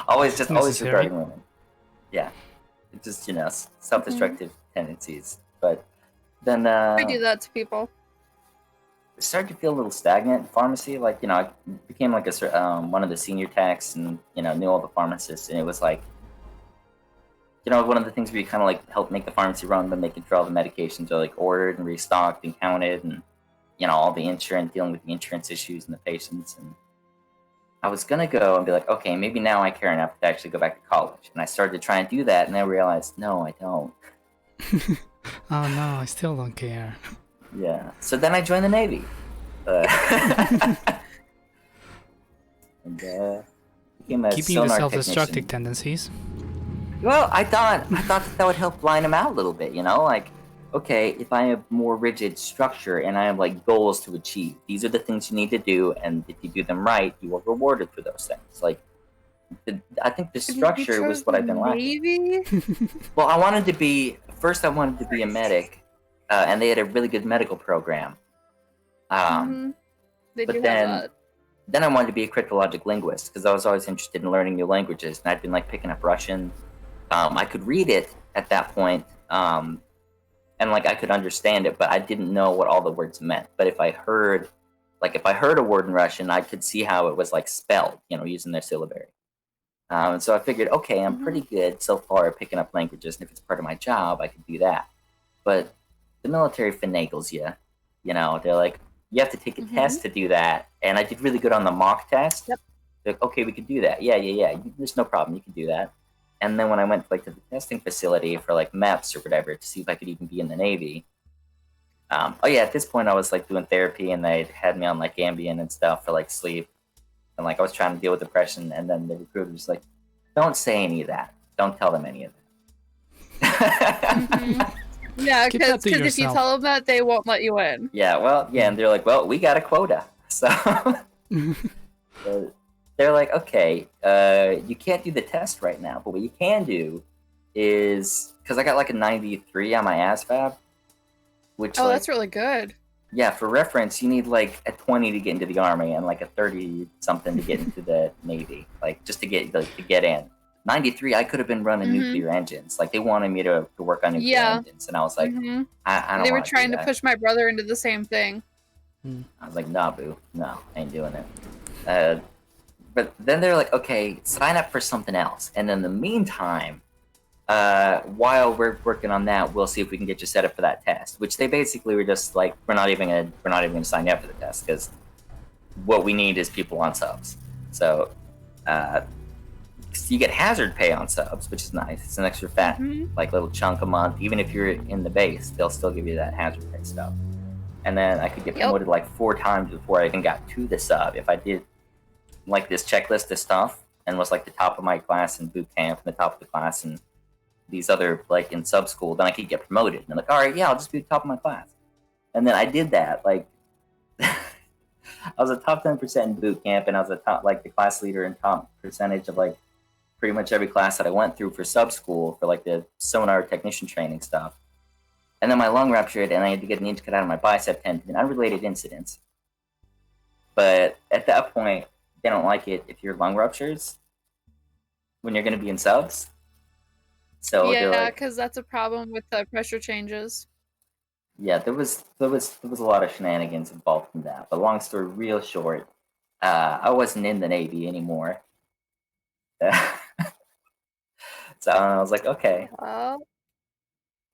always regarding women. Yeah. It's just, self-destructive tendencies. But then I do that to people. I started to feel a little stagnant in pharmacy. Like, I became like one of the senior techs and, knew all the pharmacists. And it was like, one of the things where you kind of like help make the pharmacy run by making sure all the medications are like ordered and restocked and counted, and, all the insurance, dealing with the insurance issues and the patients. And I was going to go and be like, okay, maybe now I care enough to actually go back to college. And I started to try and do that, and I realized, no, I don't. Oh no, I still don't care. Yeah. So then I joined the Navy. And became a Keeping the sonar self-destructive technician. tendencies. Well, I thought that would help line them out a little bit, like, okay, if I have more rigid structure and I have like goals to achieve, these are the things you need to do, and if you do them right, you are rewarded for those things. Like, I think the structure was what I've been lacking. Well, I wanted to be a medic, and they had a really good medical program. They but do then, have that. Then I wanted to be a cryptologic linguist because I was always interested in learning new languages, and I'd been like picking up Russian. I could read it at that point, and like I could understand it, but I didn't know what all the words meant. But if I heard a word in Russian, I could see how it was like spelled, using their syllabary. And so I figured, okay, I'm pretty good so far at picking up languages, and if it's part of my job, I could do that. But the military finagles you. They're like, you have to take a test to do that. And I did really good on the mock test. Yep. They're like, okay, we can do that. Yeah. There's no problem. You can do that. And then when I went to the testing facility for like MEPS or whatever to see if I could even be in the Navy. At this point I was like doing therapy, and they had me on like Ambien and stuff for like sleep. and like I was trying to deal with depression, and then the recruiter was like, "Don't say any of that. Don't tell them any of that." Yeah, Keep that because to if you yourself. tell them that, they won't let you in. Yeah, well, yeah, and they're like, "Well, we got a quota," so they're like, "Okay, you can't do the test right now, but what you can do is because I got like a 93 on my ASVAB, which Oh, like, that's really good. yeah, for reference, you need like a 20 to get into the Army and like a 30 something to get into the Navy, like just to get in. 93, I could have been running nuclear engines. Like they wanted me to work on nuclear engines, and I was like, I don't. They were trying to push my brother into the same thing. I was like, nah, boo, no, I ain't doing it. But then they're like, okay, sign up for something else, and in the meantime, while we're working on that, we'll see if we can get you set up for that test. Which they basically were just like, we're not even gonna sign you up for the test because what we need is people on subs. So you get hazard pay on subs, which is nice. It's an extra fat like little chunk a month. Even if you're in the base, they'll still give you that hazard pay stuff. And then I could get promoted like 4 times before I even got to the sub if I did like this checklist of stuff and was like the top of my class in boot camp and the top of the class and these other like in sub school, then I could get promoted. And I'm like, all right, yeah, I'll just be the top of my class. And then I did that. Like I was a top 10% in boot camp, and I was a top like the class leader and top percentage of like pretty much every class that I went through for sub school for like the sonar technician training stuff. And then my lung ruptured, and I had to get an inch cut out of my bicep tendon, unrelated incidents. But at that point, they don't like it if your lung ruptures when you're going to be in subs. So yeah, because that's a problem with the pressure changes. Yeah, there was a lot of shenanigans involved in that. But long story real short, I wasn't in the Navy anymore. So I was like, okay.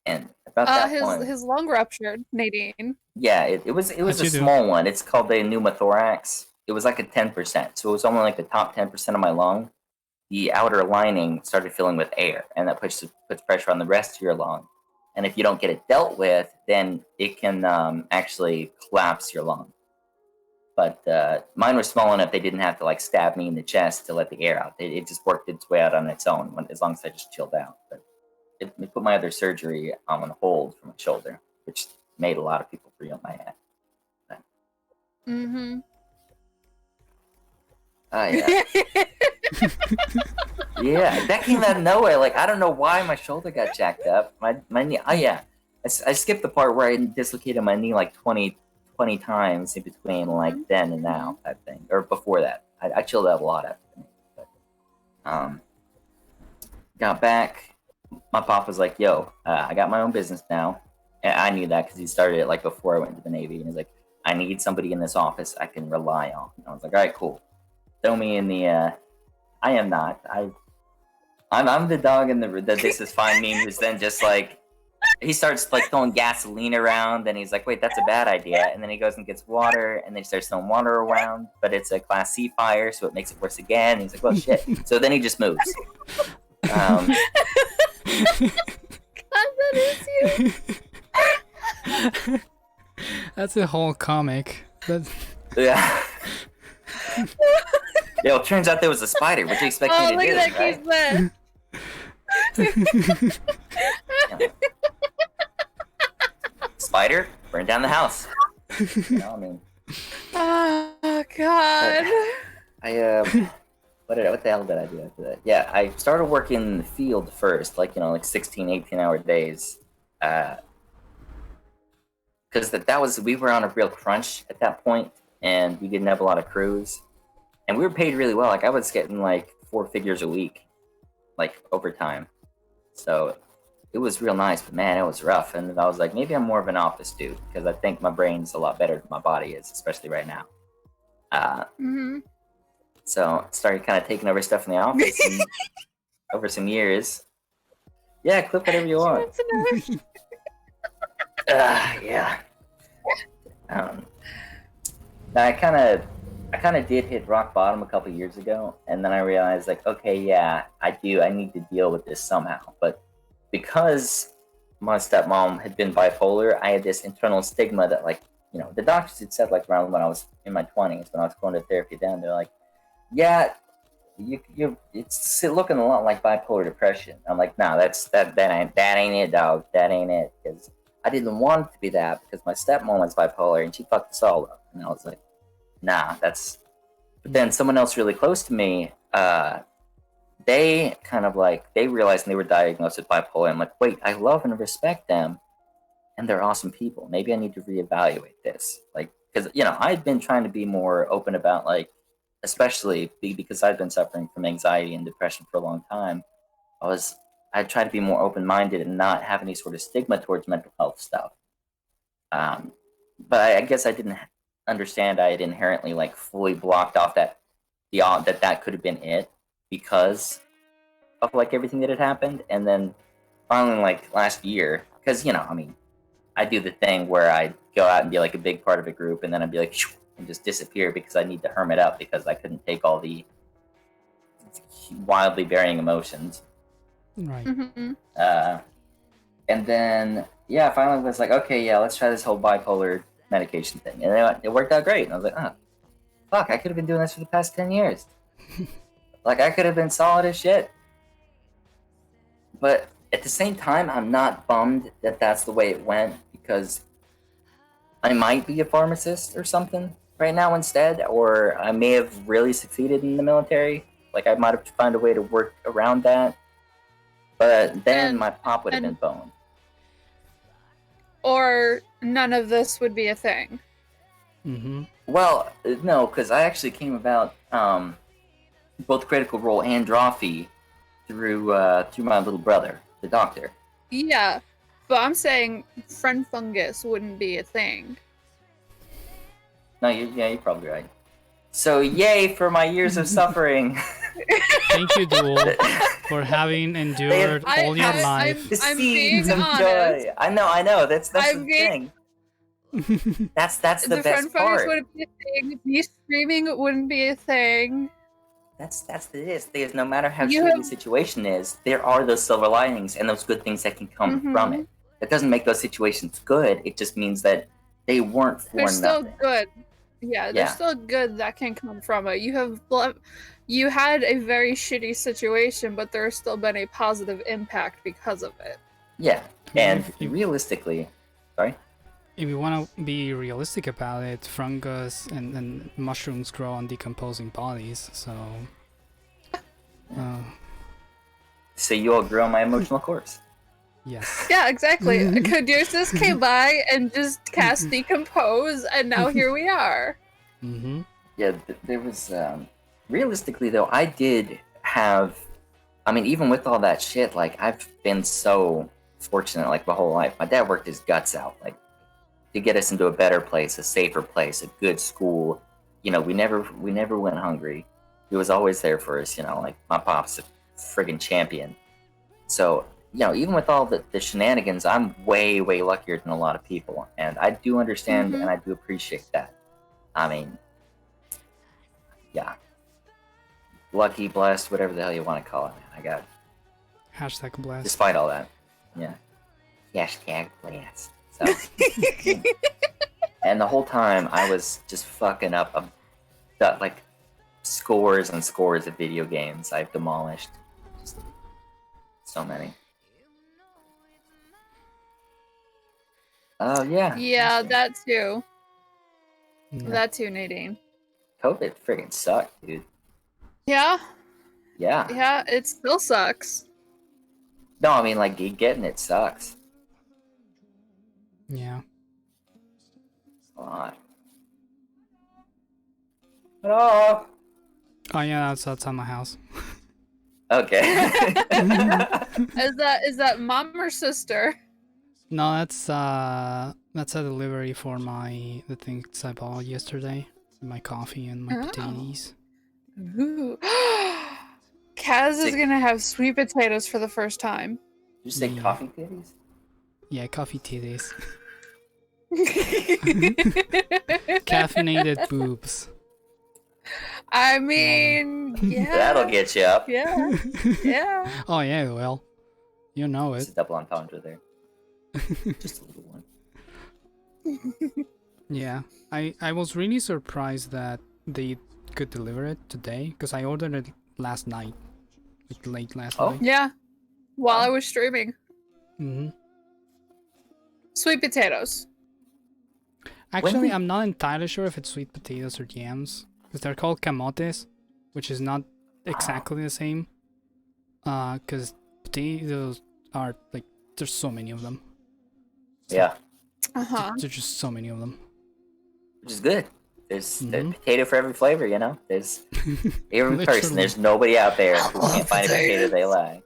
And about that point, his lung ruptured, Nadine. Yeah, it was a small one. It's called the pneumothorax. It was like a 10%, so it was only like the top 10% of my lung. The outer lining started filling with air, and that puts pressure on the rest of your lung. And if you don't get it dealt with, then it can actually collapse your lung. But mine was small enough they didn't have to like stab me in the chest to let the air out. It just worked its way out on its own as long as I just chilled out. But it put my other surgery on hold for my shoulder, which made a lot of people free on my head. But, yeah. Yeah, that came out of nowhere. Like, I don't know why my shoulder got jacked up. My knee. Oh yeah, I skipped the part where I dislocated my knee like 20 times in between like then and now type thing, or before that. I chilled out a lot after that. But, got back. My pop was like, "Yo, I got my own business now." And I knew that because he started it like before I went to the Navy. And he's like, "I need somebody in this office I can rely on." And I was like, "All right, cool. Throw me in the." I am not. I'm the dog in the "this is fine" meme who's then just like he starts like throwing gasoline around, and he's like, "Wait, that's a bad idea." And then he goes and gets water, and then he starts throwing water around, but it's a Class C fire, so it makes it worse again. And he's like, "Well, shit." So then he just moves. God, that is you. That's a whole comic. Yeah. Yo, it turns out there was a spider. What do you expect me to do? Look at that, right? Spider, burn down the house. You know, I mean. Oh God. What the hell did I do after that? Yeah, I started working in the field first, like 16, 18-hour days. Because we were on a real crunch at that point, and we didn't have a lot of crews. And we were paid really well. Like, I was getting, like, 4 figures a week, like, overtime. So, it was real nice, but, man, it was rough. And I was like, maybe I'm more of an office dude, because I think my brain's a lot better than my body is, especially right now. So, I started kind of taking over stuff in the office, and over some years. Yeah, clip whatever you want. Yeah. I kind of did hit rock bottom a couple years ago, and then I realized, like, okay, yeah, I need to deal with this somehow. But because my stepmom had been bipolar, I had this internal stigma that, like, the doctors had said, like, around when I was in my 20s, when I was going to therapy then, they're like, yeah, it's looking a lot like bipolar depression. I'm like, nah, that ain't it, dog. That ain't it. Because I didn't want it to be that because my stepmom was bipolar and she fucked us all up. And I was like, nah, that's. But then someone else really close to me, they kind of like they realized they were diagnosed with bipolar. I'm like, wait, I love and respect them, and they're awesome people. Maybe I need to reevaluate this, like, because I'd been trying to be more open about like, especially because I've been suffering from anxiety and depression for a long time. I tried to be more open minded and not have any sort of stigma towards mental health stuff. Um, but I guess I didn't understand I had inherently like fully blocked off that could have been it because of like everything that had happened. And then finally, like last year, because I do the thing where I go out and be like a big part of a group, and then I'd be like and just disappear because I need to hermit up because I couldn't take all the wildly varying emotions. Right. Mm-hmm. And then finally was like, okay, yeah, let's try this whole bipolar medication thing, and it worked out great. And I was like, oh, fuck, I could have been doing this for the past 10 years. Like I could have been solid as shit. But at the same time, I'm not bummed that that's the way it went because I might be a pharmacist or something right now instead, or I may have really succeeded in the military. Like I might have found a way to work around that. But then my pop would have been boned. Or none of this would be a thing. Mm-hmm. Well, no, because I actually came about both Critical Role and Drawfee through my little brother, the doctor. Yeah, but I'm saying friend fungus wouldn't be a thing. No, you're probably right. So yay for my years of suffering. Thank you, Duell, for having endured all your life. The I'm seeds being of honest. joy. I know. That's the thing. That's the The best friend fungus part. wouldn't be a thing. Me screaming wouldn't be a thing. That's this. There's no matter how shitty the situation is, there are those silver linings and those good things that can come from it. That doesn't make those situations good. It just means that they weren't for They're still nothing. good. Yeah, they're still good that can come from it. You had a very shitty situation, but there's still been a positive impact because of it. Yeah, and realistically, sorry? If you want to be realistic about it, fungus and mushrooms grow on decomposing bodies, so... So you all grew on my emotional corpse. Yes. Yeah, exactly. Caduceus came by and just cast Decompose, and now here we are. Mm-hmm. Yeah, there was... realistically, though, I did have... I mean, even with all that shit, like, I've been so fortunate, like, my whole life. My dad worked his guts out, like, to get us into a better place, a safer place, a good school. We never went hungry. He was always there for us, like, my pop's a friggin' champion. So, even with all the shenanigans, I'm way, way luckier than a lot of people. And I do understand and I do appreciate that. I mean, yeah. Lucky, blessed, whatever the hell you want to call it, man. I got Hashtag blessed. Despite all that. Yeah. Hashtag blessed. So, and the whole time I was just fucking up like scores and scores of video games I've demolished. Just so many. Oh, yeah. Yeah, that too. Yeah. That too, Nadine. COVID friggin' sucked, dude. Yeah? Yeah. Yeah, it still sucks. No, I mean, like, getting it sucks. Yeah. A lot. Hello? Oh yeah, that's outside my house. Okay. Is that mom or sister? No, that's a delivery for the things I bought yesterday. My coffee and my potatoes. Ooh. Khaz is gonna have sweet potatoes for the first time. Did you say coffee titties? Yeah, coffee titties. Caffeinated boobs. I mean, yeah. That'll get you up. Yeah. Yeah. Oh yeah, well, you know It's it. a double entendre there. Just a little one. Yeah, I was really surprised that they could deliver it today because I ordered it last night, like late last Oh. night. Yeah. While I was streaming. Mm-hmm. Sweet potatoes. Actually, I'm not entirely sure if it's sweet potatoes or yams because they're called camotes, which is not exactly the same. Because potatoes are like there's so many of them. Yeah, There's just so many of them. which is good. There's potato for every flavor, you know? There's every person. Literally. There's nobody out there who can't find a potato they like.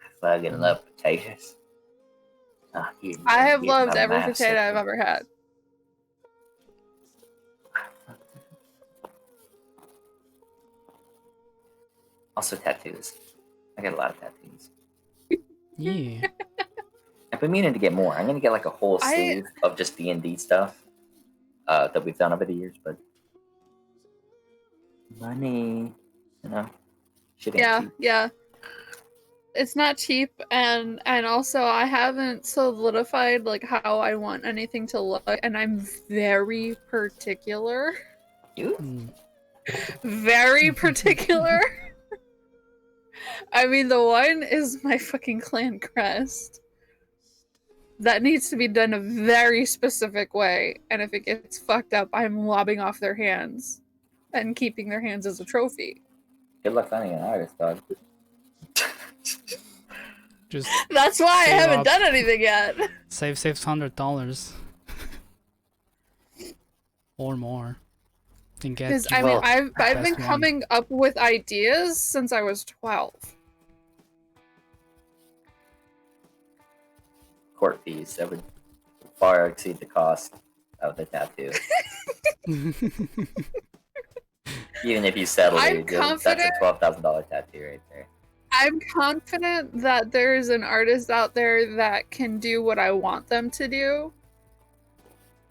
I fucking love potatoes. Oh, I have loved every potato I've ever had. Also tattoos. I got a lot of tattoos. Yeah. I've been meaning to get more. I'm gonna get like a whole sleeve of just D&D stuff that we've done over the years, but money, you know, shit ain't cheap. Yeah. It's not cheap, and also I haven't solidified like how I want anything to look, and I'm very particular. You? Very particular. I mean, the one is my fucking clan crest. That needs to be done a very specific way, and if it gets fucked up, I'm lobbing off their hands and keeping their hands as a trophy. Good luck finding an artist, dog. Just That's why I save haven't up. done anything yet. Save $600 or more. And get Because I you mean, the I've best been one. coming up with ideas since I was 12. Court fees that would far exceed the cost of the tattoo. Even if you settle I'm it, that's confident- a $12,000 tattoo right there. I'm confident that there's an artist out there that can do what I want them to do.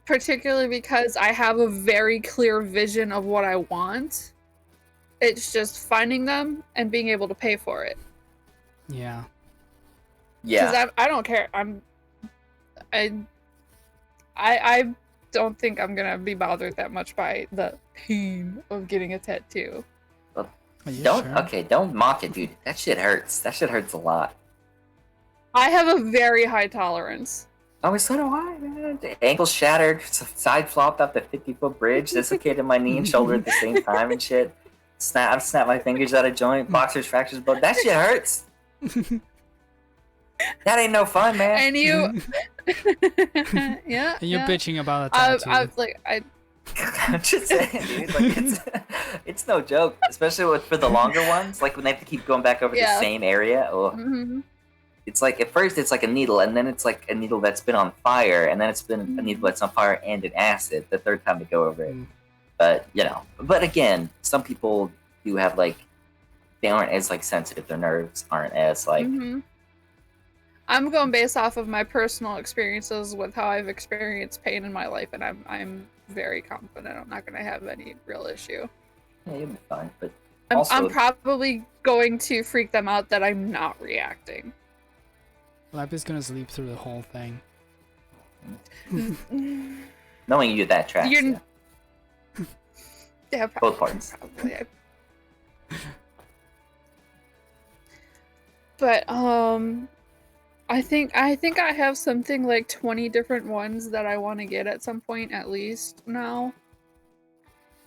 Particularly because I have a very clear vision of what I want. It's just finding them and being able to pay for it. Yeah. Yeah. Because I don't care. I don't think I'm gonna be bothered that much by the pain of getting a tattoo. Are you Don't sure? okay, don't mock it, dude. That shit hurts. That shit hurts a lot. I have a very high tolerance. Oh, so do I, man. The ankle shattered, side flopped off the 50-foot bridge, dislocated my knee and shoulder at the same time and shit. I've snapped my fingers out of joint, boxer's fractures, but that shit hurts. That ain't no fun, man. And you, yeah. And you're yeah. bitching about a tattoo. I'm just saying, dude. Like it's no joke, especially for the longer ones. Like when they have to keep going back over the same area. Oh, it's like at first it's like a needle, and then it's like a needle that's been on fire, and then it's been a needle that's on fire and in acid. The third time to go over it, but you know. But again, some people do have like they aren't as like sensitive. Their nerves aren't as like. I'm going based off of my personal experiences with how I've experienced pain in my life, and I'm very confident I'm not going to have any real issue. Yeah, you'll be fine. But I'm probably going to freak them out that I'm not reacting. Lap is gonna sleep through the whole thing. Knowing you that tracks. You're- Yeah, Both parts. Probably. But I think I have something like 20 different ones that I want to get at some point at least now.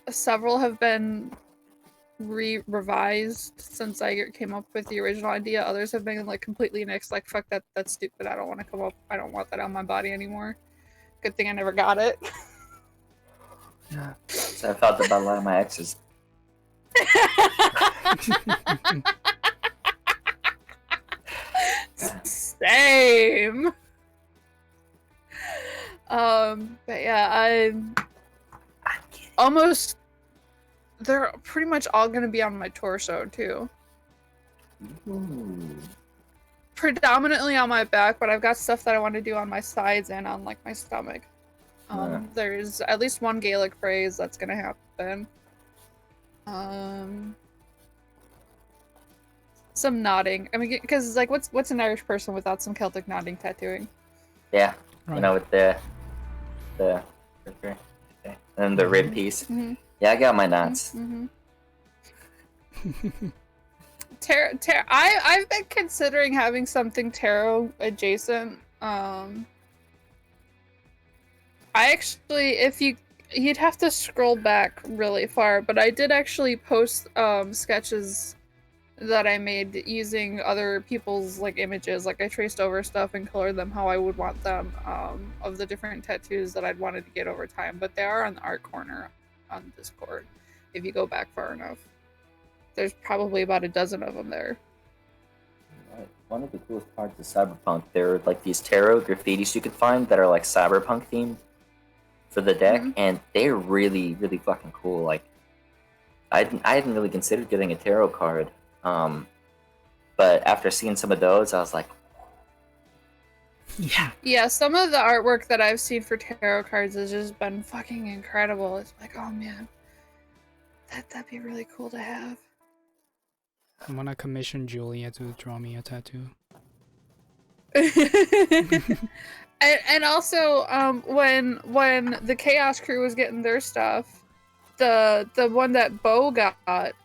Several have been revised since I came up with the original idea. Others have been like completely nixed, like fuck that, that's stupid. I don't want to come up. I don't want that on my body anymore. Good thing I never got it. So I thought about a lot of my exes. Same. But yeah, I'm almost. They're pretty much all gonna be on my torso too. Ooh. Predominantly on my back, but I've got stuff that I want to do on my sides and on like my stomach. There's at least one Gaelic phrase that's gonna happen. Some nodding. I mean, because like, what's an Irish person without some Celtic nodding tattooing? Yeah, Right. you know, with the and the rib piece. Mm-hmm. Yeah, I got my knots. Mm-hmm. I've been considering having something tarot adjacent. I actually, if you'd have to scroll back really far, but I did actually post sketches that I made using other people's like images. Like I traced over stuff and colored them how I would want them, of the different tattoos that I'd wanted to get over time. But they are on the art corner on Discord. If you go back far enough, there's probably about a dozen of them there. One of the coolest parts of Cyberpunk, there are like these tarot graffitis you could find that are like Cyberpunk themed for the deck, and they're really, really fucking cool. Like, I hadn't really considered getting a tarot card, but after seeing some of those, I was like, yeah. Some of the artwork that I've seen for tarot cards has just been fucking incredible. It's like, oh man, that'd be really cool to have. I'm gonna commission Julia to draw me a tattoo. And also, when the Chaos Crew was getting their stuff, the one that Bo got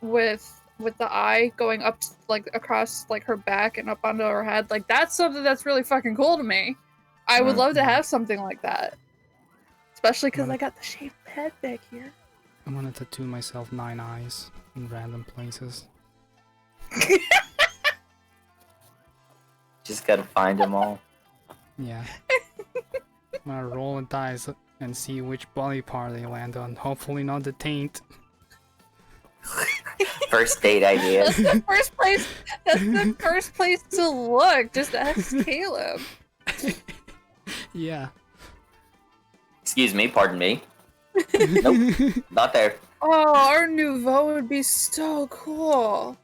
with the eye going up like across like her back and up onto her head, like that's something that's really fucking cool to me. I would love to have something like that, especially because I got the shaved head back here. I'm gonna tattoo myself 9 eyes in random places. just gotta find them all. Yeah. I'm gonna roll a dice and see which body part they land on. Hopefully not the taint. First date ideas. That's the first place. That's the first place to look. Just ask Caleb. Yeah. Excuse me, pardon me. Nope, not there. Oh, our nouveau would be so cool.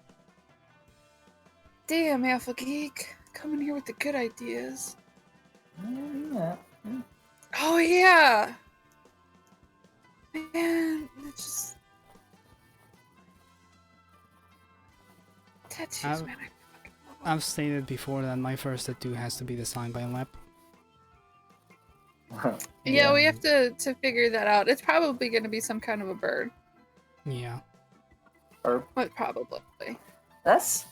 Damn, Alpha Geek, coming here with the good ideas. Yeah. Oh yeah. Man, it's just tattoos, man. I fucking love them. I've stated before that my first tattoo has to be designed by Lep. Yeah, we have to figure that out. It's probably going to be some kind of a bird. Yeah. Or But probably. that's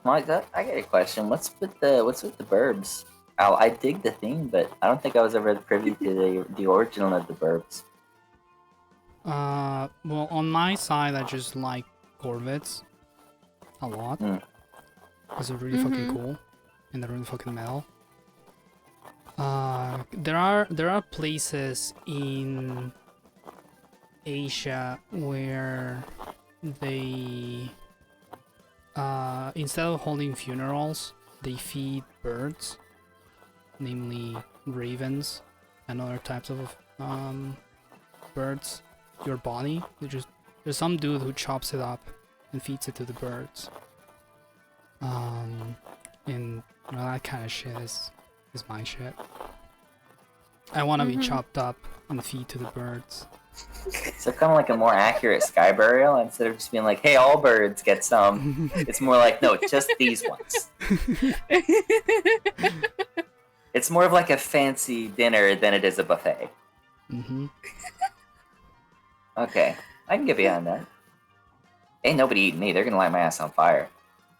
I get a question. What's with the burbs? I dig the theme, but I don't think I was ever privy to the origin of the burbs. Well, on my side, I just like Corvettes a lot. Because they're really fucking cool, and they're really fucking metal. There are places in Asia where they instead of holding funerals, they feed birds, namely ravens and other types of birds, your body. There's some dude who chops it up and feeds it to the birds. And that kind of shit is my shit. I want to be chopped up and feed to the birds. So kind of like a more accurate sky burial, instead of just being like, "Hey, all birds get some." It's more like, "No, just these ones." It's more of like a fancy dinner than it is a buffet. Okay, I can get behind that. Ain't nobody eating me. They're gonna light my ass on fire.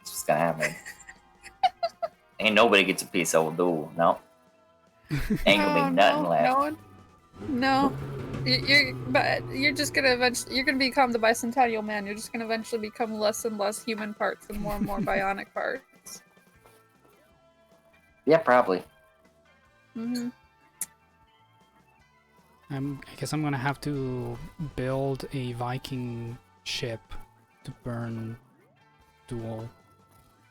It's just gonna happen. Ain't nobody gets a piece of do. No. Ain't gonna be nothing left. No. You're just gonna you're gonna become the bicentennial man. You're just gonna eventually become less and less human parts and more bionic parts. Yeah, probably. Mm-hmm. I guess I'm gonna have to build a Viking ship to burn Duell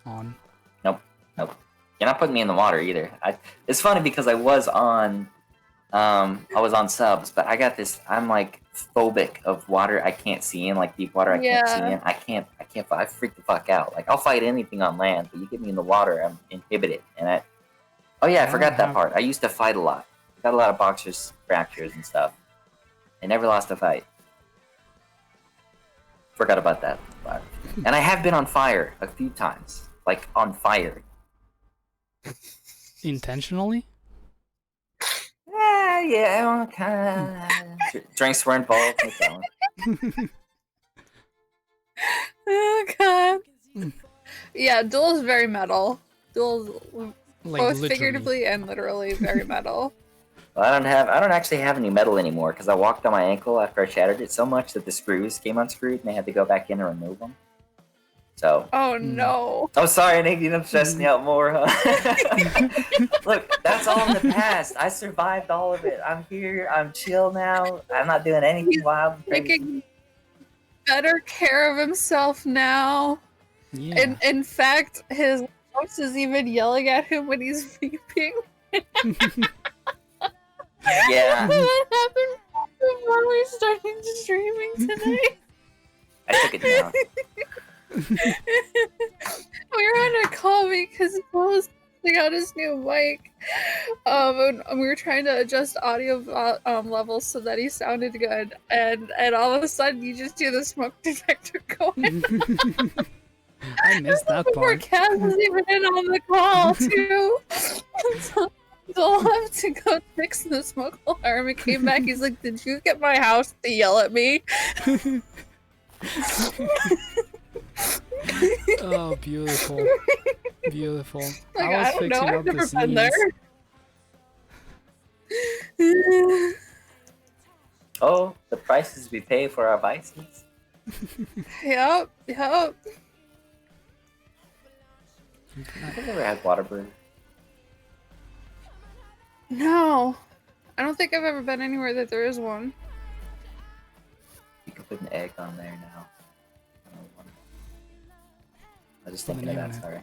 on. Nope. You're not putting me in the water either. It's funny because I was on subs, but I got this. I'm like phobic of water I can't see in, like deep water I can't see in. I can't. I freak the fuck out. Like I'll fight anything on land, but you get me in the water, I'm inhibited. And I forgot that part. I used to fight a lot. Got a lot of boxers fractures and stuff. I never lost a fight. Forgot about that. And I have been on fire a few times. Like on fire. Intentionally? Yeah, kind of. Drinks were involved. Oh god. Yeah, Duel is very metal. Duel is Like both literally. figuratively and literally very metal. Well, I don't actually have any metal anymore because I walked on my ankle after I shattered it so much that the screws came unscrewed and they had to go back in and remove them. So. Oh no. Oh, sorry, Nick. You don't stress me out more, huh? Look, that's all in the past. I survived all of it. I'm here. I'm chill now. I'm not doing anything wild and crazy. Taking better care of himself now. Yeah. In fact, his host is even yelling at him when he's vaping. Yeah. That happened before we started streaming tonight. I took it down. We were on a call because Paul was testing out his new mic. And we were trying to adjust audio levels so that he sounded good. And all of a sudden, you just hear the smoke detector going. I missed that Before part. Khaz was even in on the call, too. So I'll have to go fix the smoke alarm. And came back, he's like, "Did you get my house to yell at me?" Oh, beautiful. Beautiful. Like, I was don't know, fixing I've up the never been scenes. there. Oh, the prices we pay for our vices. Yep. I've never had Whataburger. No. I don't think I've ever been anywhere that there is one. You can put an egg on there now. I was just Put an thinking of egg that, on sorry.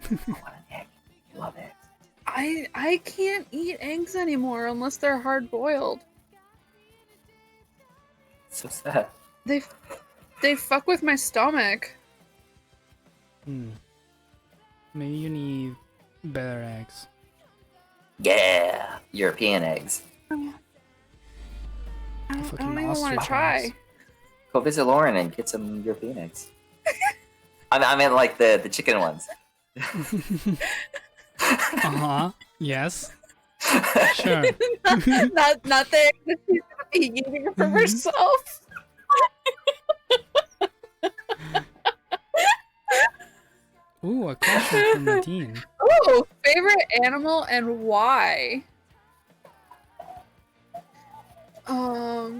I want an egg. I love eggs. I can't eat eggs anymore unless they're hard boiled. It's so sad. They fuck with my stomach. Maybe you need better eggs. Yeah, European eggs. I Fucking don't even want ostrich to try. eggs. Go visit Lauren and get some European eggs. I meant like the chicken ones. Uh-huh. Yes. Sure. not the egg that she's gonna be eating for herself. Ooh, a question from Nadine. Ooh, favorite animal and why? God,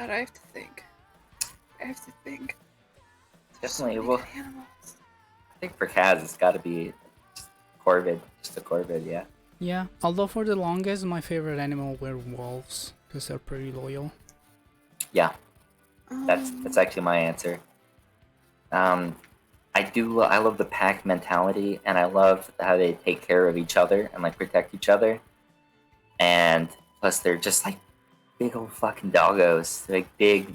I have to think. Definitely. So many Well, good animals. I think for Khaz, it's got to be corvid. Just a corvid, yeah. Yeah, although for the longest, my favorite animal were wolves, because they're pretty loyal. Yeah, that's actually my answer. I love the pack mentality, and I love how they take care of each other and like protect each other. And plus, they're just like big old fucking doggos, like big,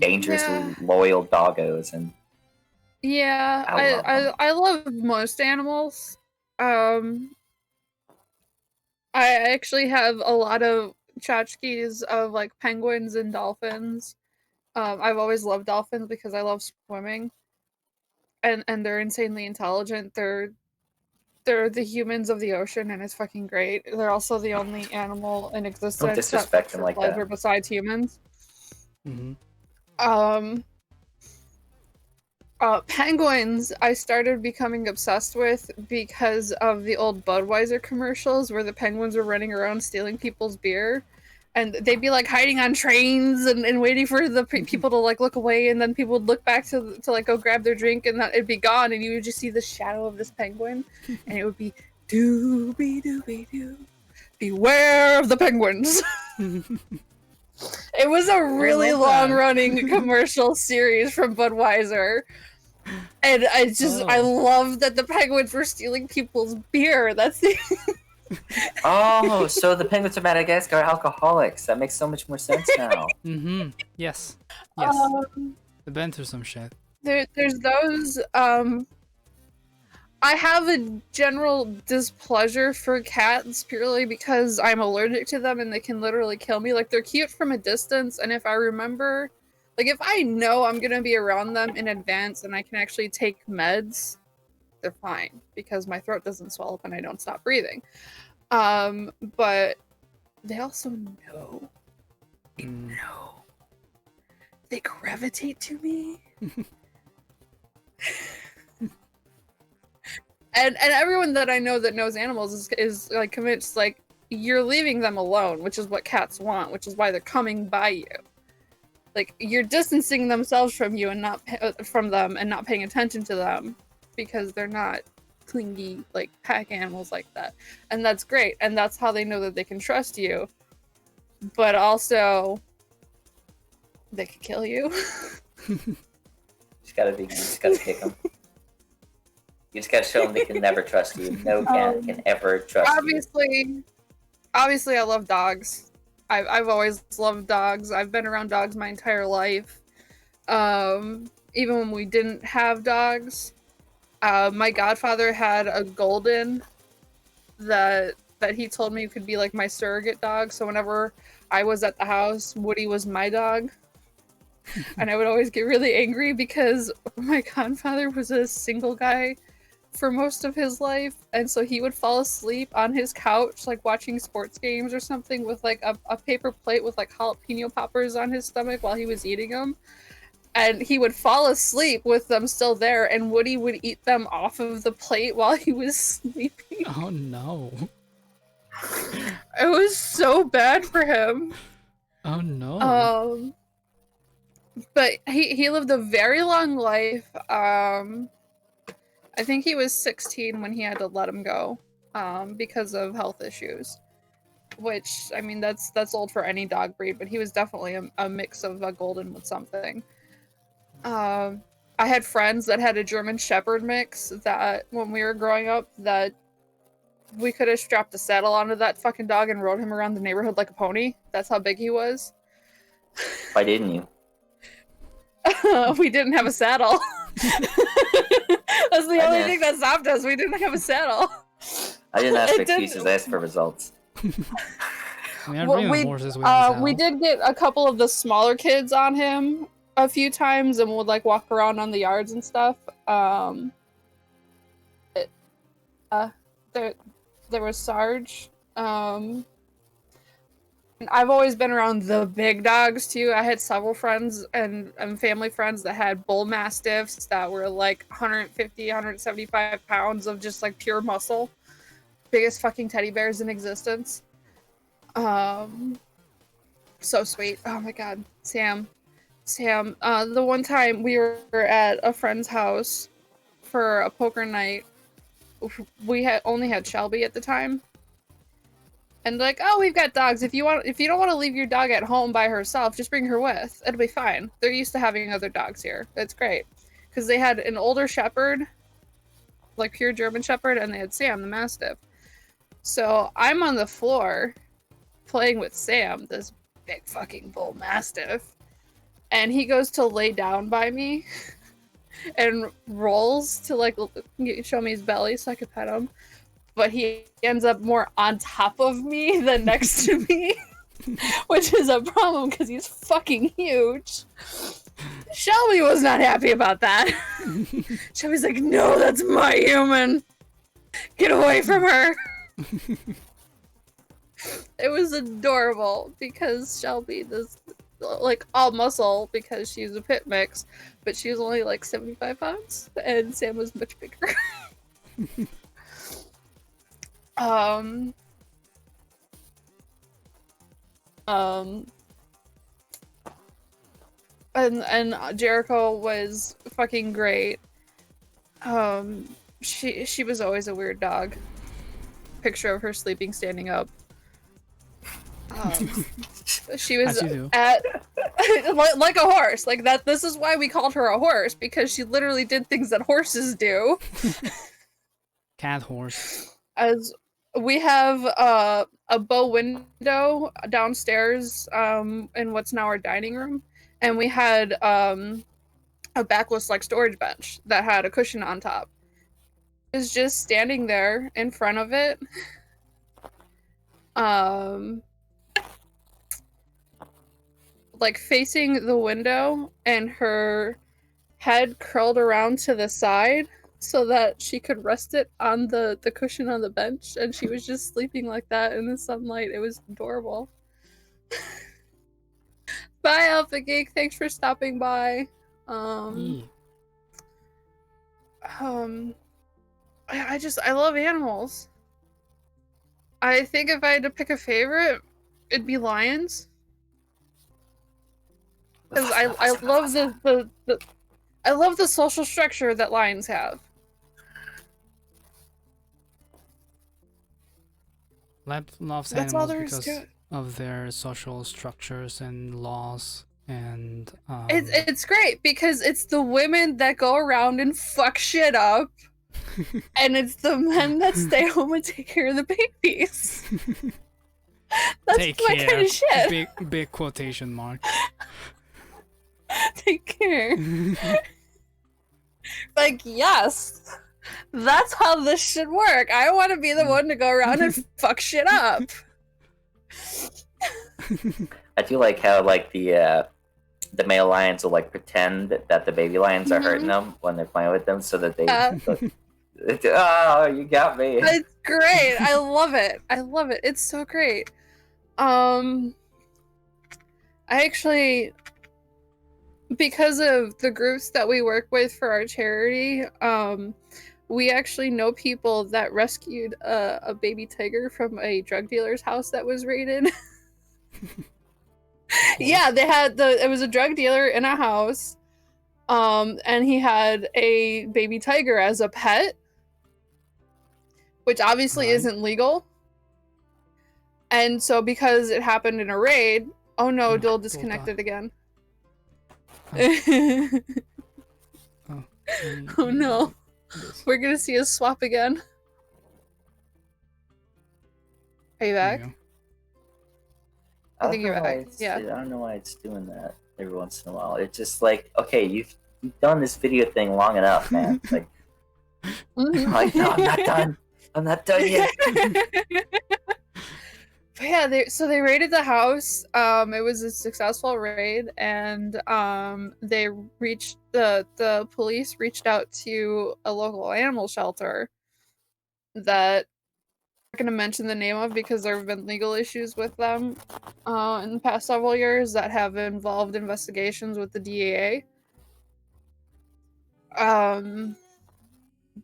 dangerous, Yeah. loyal doggos, and Yeah, I love most animals. I actually have a lot of tchotchkes of like penguins and dolphins. I've always loved dolphins because I love swimming, and they're insanely intelligent. They're the humans of the ocean, and it's fucking great. They're also the only animal in existence that disrespect fucks them for like pleasure that. besides humans. Mm-hmm. Penguins I started becoming obsessed with because of the old Budweiser commercials where the penguins were running around stealing people's beer, and they'd be like hiding on trains and waiting for the people to like look away, and then people would look back to like go grab their drink, and that it'd be gone, and you would just see the shadow of this penguin, and it would be dooby dooby doo, beware of the penguins. It was a really long-running commercial series from Budweiser. And I love that the penguins were stealing people's beer. That's the... Oh, so the penguins of Madagascar are alcoholics. That makes so much more sense now. Mm-hmm. Yes. I've been through some shit. There's those. I have a general displeasure for cats purely because I'm allergic to them and they can literally kill me. Like, they're cute from a distance, and if I remember, like, if I know I'm gonna be around them in advance and I can actually take meds, they're fine because my throat doesn't swell up and I don't stop breathing. But they also know. They know. They gravitate to me. And everyone that I know that knows animals is like convinced like you're leaving them alone, which is what cats want, which is why they're coming by you. Like you're distancing themselves from you and not from them and not paying attention to them because they're not clingy like pack animals like that. And that's great. And that's how they know that they can trust you. But also they could kill you. You just gotta kick them. You just gotta show them they can never trust you. No cat can ever trust you. Obviously, I love dogs. I've always loved dogs. I've been around dogs my entire life. Even when we didn't have dogs, my godfather had a golden that he told me could be like my surrogate dog. So whenever I was at the house, Woody was my dog. And I would always get really angry because my godfather was a single guy for most of his life, and so he would fall asleep on his couch like watching sports games or something with like a paper plate with like jalapeno poppers on his stomach while he was eating them, and he would fall asleep with them still there, and Woody would eat them off of the plate while he was sleeping. Oh no. It was so bad for him. Oh no. But he lived a very long life. I think he was 16 when he had to let him go, because of health issues. Which, I mean, that's old for any dog breed, but he was definitely a mix of a golden with something. I had friends that had a German Shepherd mix that, when we were growing up, that we could have strapped a saddle onto that fucking dog and rode him around the neighborhood like a pony. That's how big he was. Why didn't you? We didn't have a saddle. That's the only thing that stopped us. We didn't have a saddle. I didn't ask for excuses. I asked for results. I mean, we did get a couple of the smaller kids on him a few times, and would like walk around on the yards and stuff. There was Sarge. And I've always been around the big dogs too. I had several friends and family friends that had bull mastiffs that were like 150, 175 pounds of just like pure muscle. Biggest fucking teddy bears in existence. So sweet. Oh my god. Sam. The one time we were at a friend's house for a poker night, we only had Shelby at the time. And like, oh, we've got dogs. If you don't want to leave your dog at home by herself, just bring her with. It'll be fine. They're used to having other dogs here. It's great. Because they had an older shepherd, like pure German shepherd, and they had Sam, the mastiff. So I'm on the floor playing with Sam, this big fucking bull mastiff. And he goes to lay down by me and rolls to like show me his belly so I could pet him. But he ends up more on top of me than next to me, which is a problem because he's fucking huge. Shelby was not happy about that. Shelby's like, no, that's my human. Get away from her. It was adorable because Shelby does like all muscle because she's a pit mix, but she was only like 75 pounds and Sam was much bigger. And Jericho was fucking great. She was always a weird dog. Picture of her sleeping standing up. She was at like a horse, like that. This is why we called her a horse, because she literally did things that horses do. Cat horse. As we have a bow window downstairs in what's now our dining room, and we had a backless like storage bench that had a cushion on top. It was just standing there in front of it. Like facing the window, and her head curled around to the side so that she could rest it on the cushion on the bench, and she was just sleeping like that in the sunlight. It was adorable. Bye, Alpha Geek. Thanks for stopping by. I love animals. I think if I had to pick a favorite, it'd be lions. Because I love I love the social structure that lions have. Loves That's all animals there is to because it. of their social structures and laws and It's great because it's the women that go around and fuck shit up, and it's the men that stay home and take care of the babies. That's take my care. kind of shit. Big quotation marks. Take care. Like, yes, that's how this should work. I want to be the one to go around and fuck shit up. I do like how like the male lions will like pretend that the baby lions are hurting them when they're playing with them, so that they. Oh, you got me. It's great. I love it. I love it. It's so great. I actually, because of the groups that we work with for our charity, we actually know people that rescued a baby tiger from a drug dealer's house that was raided. Yeah, it was a drug dealer in a house, and he had a baby tiger as a pet, which obviously isn't legal. And so because it happened in a raid, oh no, Duell disconnected again. Oh no. We're gonna see us swap again. Are you back? I think you're back. Yeah. I don't know why it's doing that every once in a while. It's just like, okay, you've done this video thing long enough, man. It's like, like, no, I'm not done. I'm not done yet. But yeah, they raided the house. It was a successful raid, and they reached the police reached out to a local animal shelter that I'm not going to mention the name of because there have been legal issues with them in the past several years that have involved investigations with the DEA.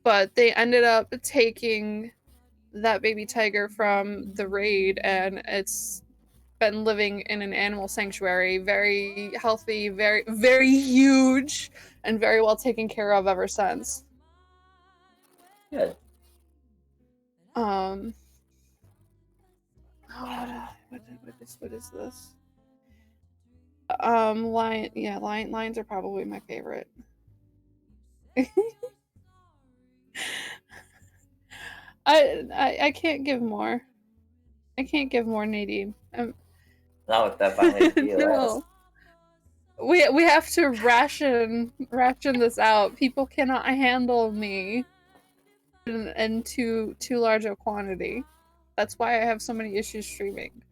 But they ended up taking that baby tiger from the raid, and it's been living in an animal sanctuary, very healthy, very, very huge, and very well taken care of ever since. Good. What is this? Lions are probably my favorite. I can't give more. I can't give more, Nadine. Not with that finally deal. No. We have to ration this out. People cannot handle me in too large a quantity. That's why I have so many issues streaming.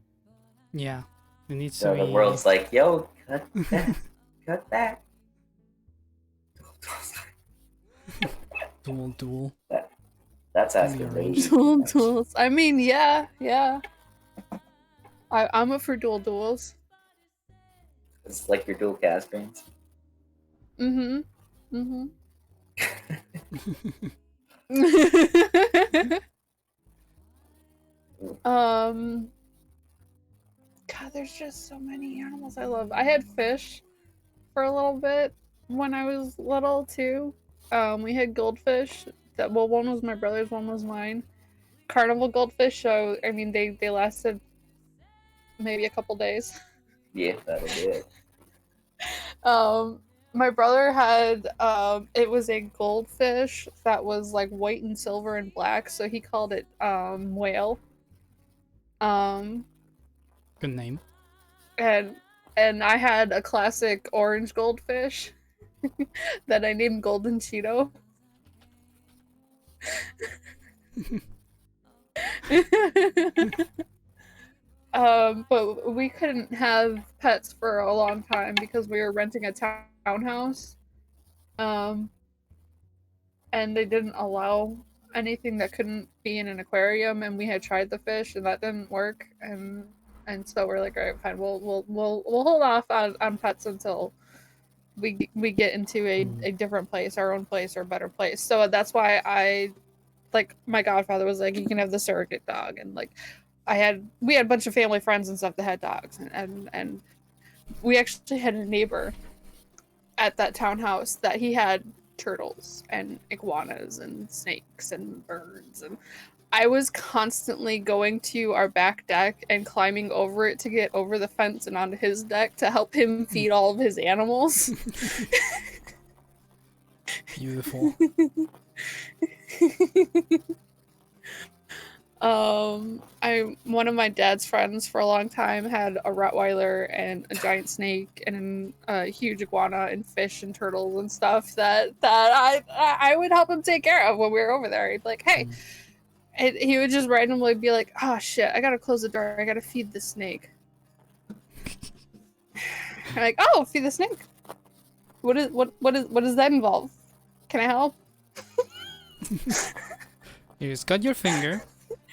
Yeah, it needs So to the be... world's like, yo, cut that, cut that. Duell. That's asking me. Duels. I mean, yeah. I'm up for duels. It's like your dual cast screens. God, there's just so many animals I love. I had fish for a little bit when I was little too. We had goldfish. One was my brother's, one was mine. Carnival goldfish. So I mean, they lasted maybe a couple days. Yeah, that'll do it. My brother had it was a goldfish that was like white and silver and black, so he called it whale. Good name. And I had a classic orange goldfish that I named Golden Cheeto. But we couldn't have pets for a long time because we were renting a townhouse. And they didn't allow anything that couldn't be in an aquarium, and we had tried the fish and that didn't work, and so we're like, all right, fine, we'll hold off on pets until we get into a different place, our own place, or a better place. So that's why I like my godfather was like, you can have the surrogate dog, and like we had a bunch of family friends and stuff that had dogs, and we actually had a neighbor at that townhouse that he had turtles and iguanas and snakes and birds, and I was constantly going to our back deck and climbing over it to get over the fence and onto his deck to help him feed all of his animals. Beautiful. One of my dad's friends for a long time had a Rottweiler and a giant snake and a huge iguana and fish and turtles and stuff that I would help him take care of when we were over there. He'd be like, hey, and he would just randomly be like, oh shit, I gotta close the door, I gotta feed the snake. I'm like, oh, feed the snake. What does that involve? Can I help? You just cut your finger,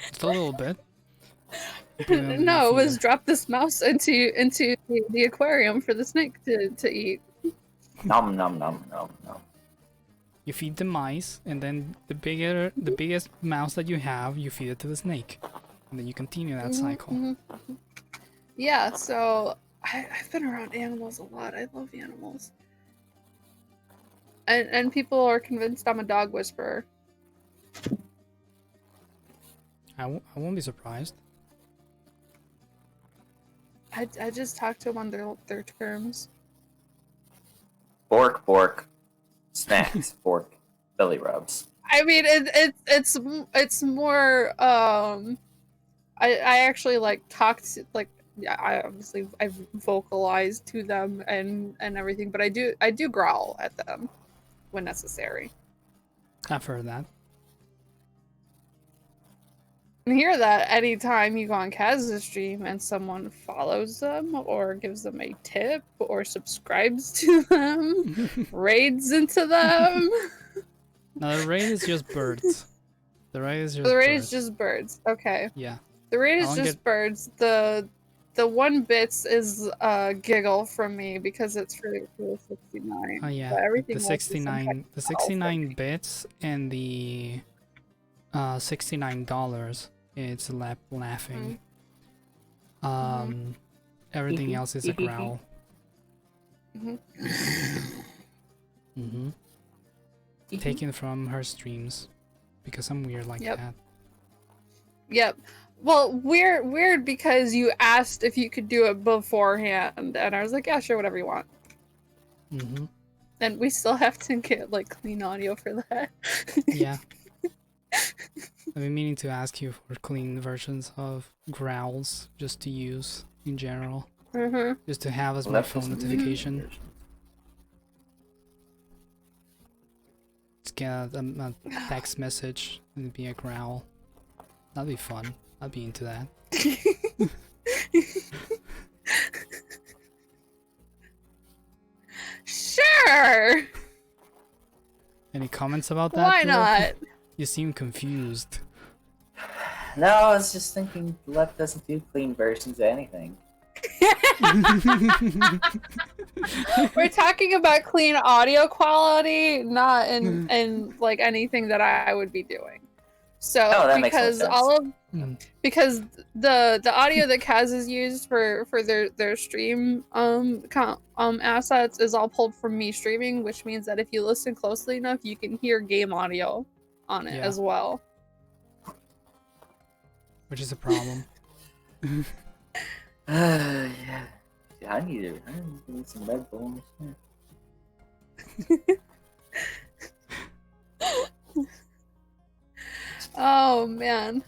just a little bit. No, it was drop this mouse into the aquarium for the snake to eat. Nom nom nom nom nom. You feed the mice, and then the biggest mouse that you have, you feed it to the snake, and then you continue that cycle. Yeah, so I've been around animals a lot. I love animals, and people are convinced I'm a dog whisperer. I won't be surprised. I just talk to them on their terms. Bork bork. Snacks, fork, belly rubs. I mean, it's more. I actually like talked like, yeah, I've vocalized to them and everything, but I do growl at them when necessary. I've heard that. You can hear that anytime you go on Khaz's stream and someone follows them or gives them a tip or subscribes to them, raids into them. No, the raid is just birds. The raid is just The raid birds. is just birds. Okay. Yeah. The raid is just birds. The 1 bits is a giggle from me because it's for the 69. Oh yeah. But everything The else is some kind 69 the of 69 bits and the $69. It's laughing. Everything else is a growl. Taken from her streams, because I'm weird like that. Yep. Well, weird because you asked if you could do it beforehand, and I was like, yeah, sure, whatever you want. And we still have to get like clean audio for that. Yeah. I've been meaning to ask you for clean versions of growls just to use in general. Just to have as my phone notification. Just get a text message and it'd be a growl. That'd be fun. I'd be into that. Sure! Any comments about that? Why not? You seem confused. No, I was just thinking Left doesn't do clean versions of anything. We're talking about clean audio quality, not in like anything that I would be doing. So because all of because the audio that Khaz has used for their stream assets is all pulled from me streaming, which means that if you listen closely enough, you can hear game audio on it as well. Which is a problem. Yeah. I need some Red Bull. Oh man.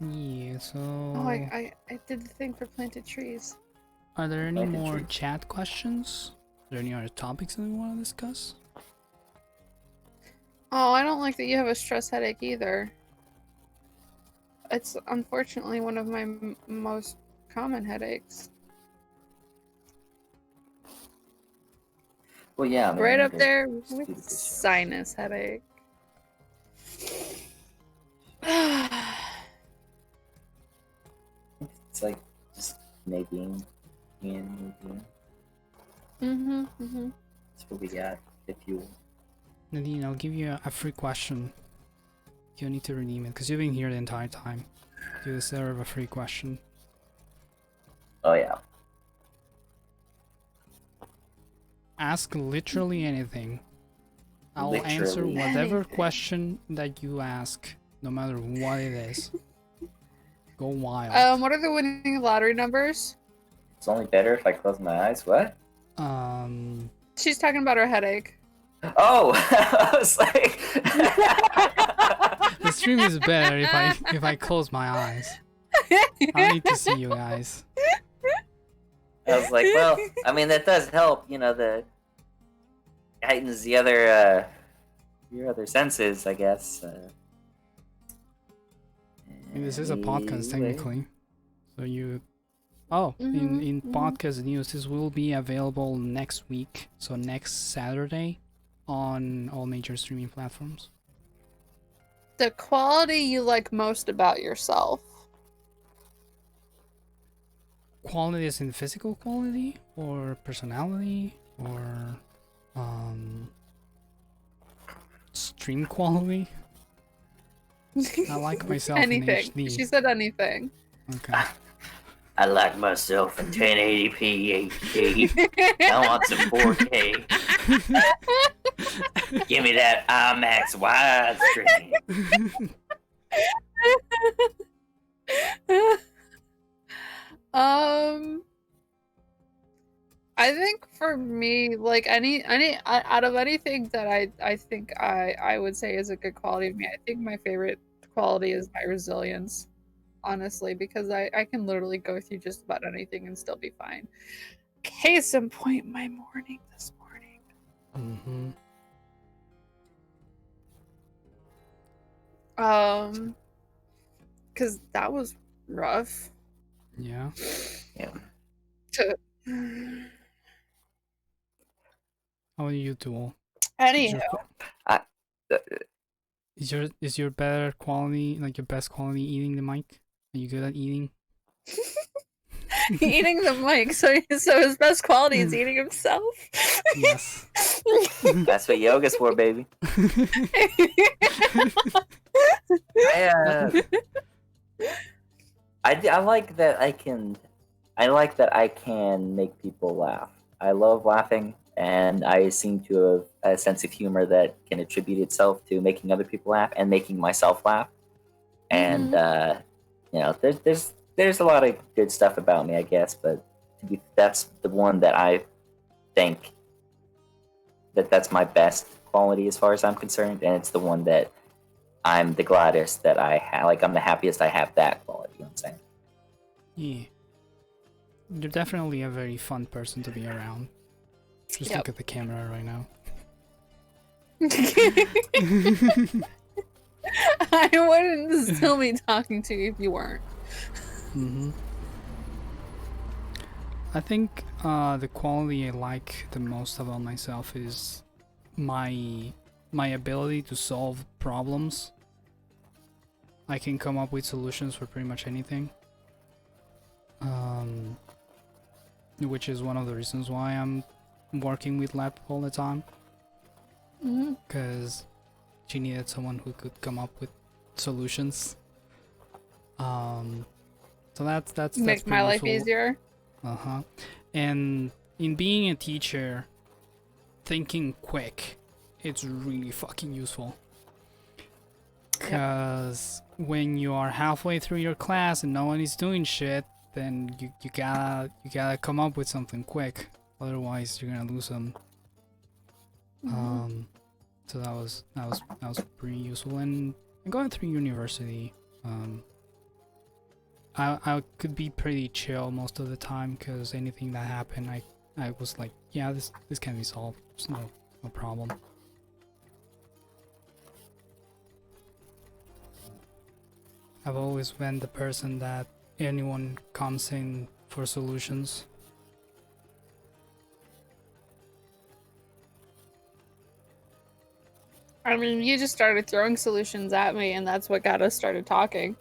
Yeah, so... Oh, I did the thing for planted trees. Are there any more chat questions? Are there any other topics that we want to discuss? Oh, I don't like that you have a stress headache either. It's unfortunately one of my most common headaches. Well, yeah. Right up there with sinus headache. It's like just Nadine. Nadine. That's what we got. If you. Nadine, I'll give you a free question. You need to redeem it because you've been here the entire time. You deserve a free question. Oh yeah. Ask literally anything. I'll Literally answer whatever anything. question that you ask, no matter what it is. Go wild. What are the winning lottery numbers? It's only better if I close my eyes. What? She's talking about her headache. Oh, I was like. The stream is better if I close my eyes. I need to see you guys. I was like, well, I mean that does help, the heightens the other your other senses, I guess. I mean, this is a podcast anyway. technically, so you. Oh, in podcast news, this will be available next week, so next Saturday, on all major streaming platforms. The quality you like most about yourself. Quality is in physical quality, or personality, or stream quality. I like myself Anything. in HD. She said anything. Okay. I like myself in 1080p HD. I want some 4K. Give me that IMAX widescreen. I think for me, like any out of anything that I think I would say is a good quality of me, I think my favorite quality is my resilience, honestly, because I can literally go through just about anything and still be fine. Case in point, my morning this morning. Because that was rough. Yeah. Yeah. How are you, Duell? Anyhow, Is your better quality, like your best quality, eating the mic? Are you good at eating? eating the mic, so his best quality is eating himself. Yes. That's what yoga's for, baby. I like that I can make people laugh. I love laughing, and I seem to have a sense of humor that can attribute itself to making other people laugh and making myself laugh. And there's a lot of good stuff about me, I guess, but that's the one that I think that's my best quality as far as I'm concerned, and it's the one that I'm the gladdest that I have. Like, I'm the happiest I have that quality. You know what I'm saying? Yeah. You're definitely a very fun person to be around. Just look at the camera right now. I wouldn't still be talking to you if you weren't. I think the quality I like the most about myself is my ability to solve problems. I can come up with solutions for pretty much anything. Which is one of the reasons why I'm working with Lab all the time. Because she needed someone who could come up with solutions. So that's Make my life easier. And in being a teacher, thinking quick, it's really fucking useful. Because when you are halfway through your class and no one is doing shit, then you gotta come up with something quick. Otherwise, you're gonna lose them. So that was pretty useful. And going through university, I could be pretty chill most of the time, because anything that happened, I was like, yeah, this can be solved. It's no problem. I've always been the person that anyone comes in for solutions. I mean, you just started throwing solutions at me, and that's what got us started talking.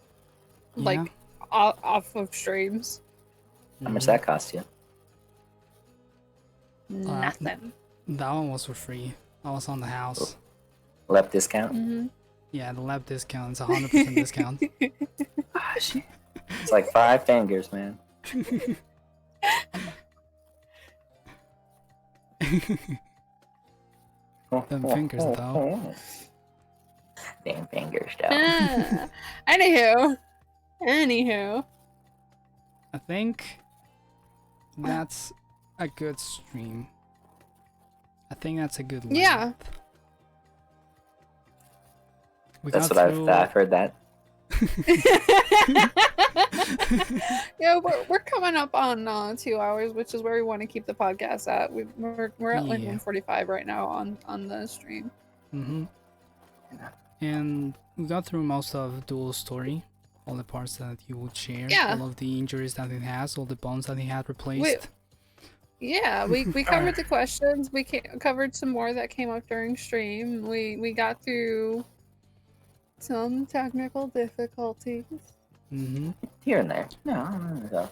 Yeah. Like, off of streams. How much that cost you? Nothing. That one was for free. I was on the house. Lep discount? Mm-hmm. Yeah, the lab discount is 100% discount. Ah, shit. It's like 5 fingers, man. Them fingers, though. Damn fingers, though. Anywho. I think that's a good stream. I think that's a good length. Yeah. That's what I've heard that. Yeah, we're coming up on 2 hours, which is where we want to keep the podcast at. We're at like 1:45 right now on the stream. Mm-hmm. And we got through most of Duell's story, all the parts that you would share, all of the injuries that he has, all the bones that he had replaced. We covered the questions. We covered some more that came up during stream. We got through some technical difficulties. Mm-hmm. Here and there. No.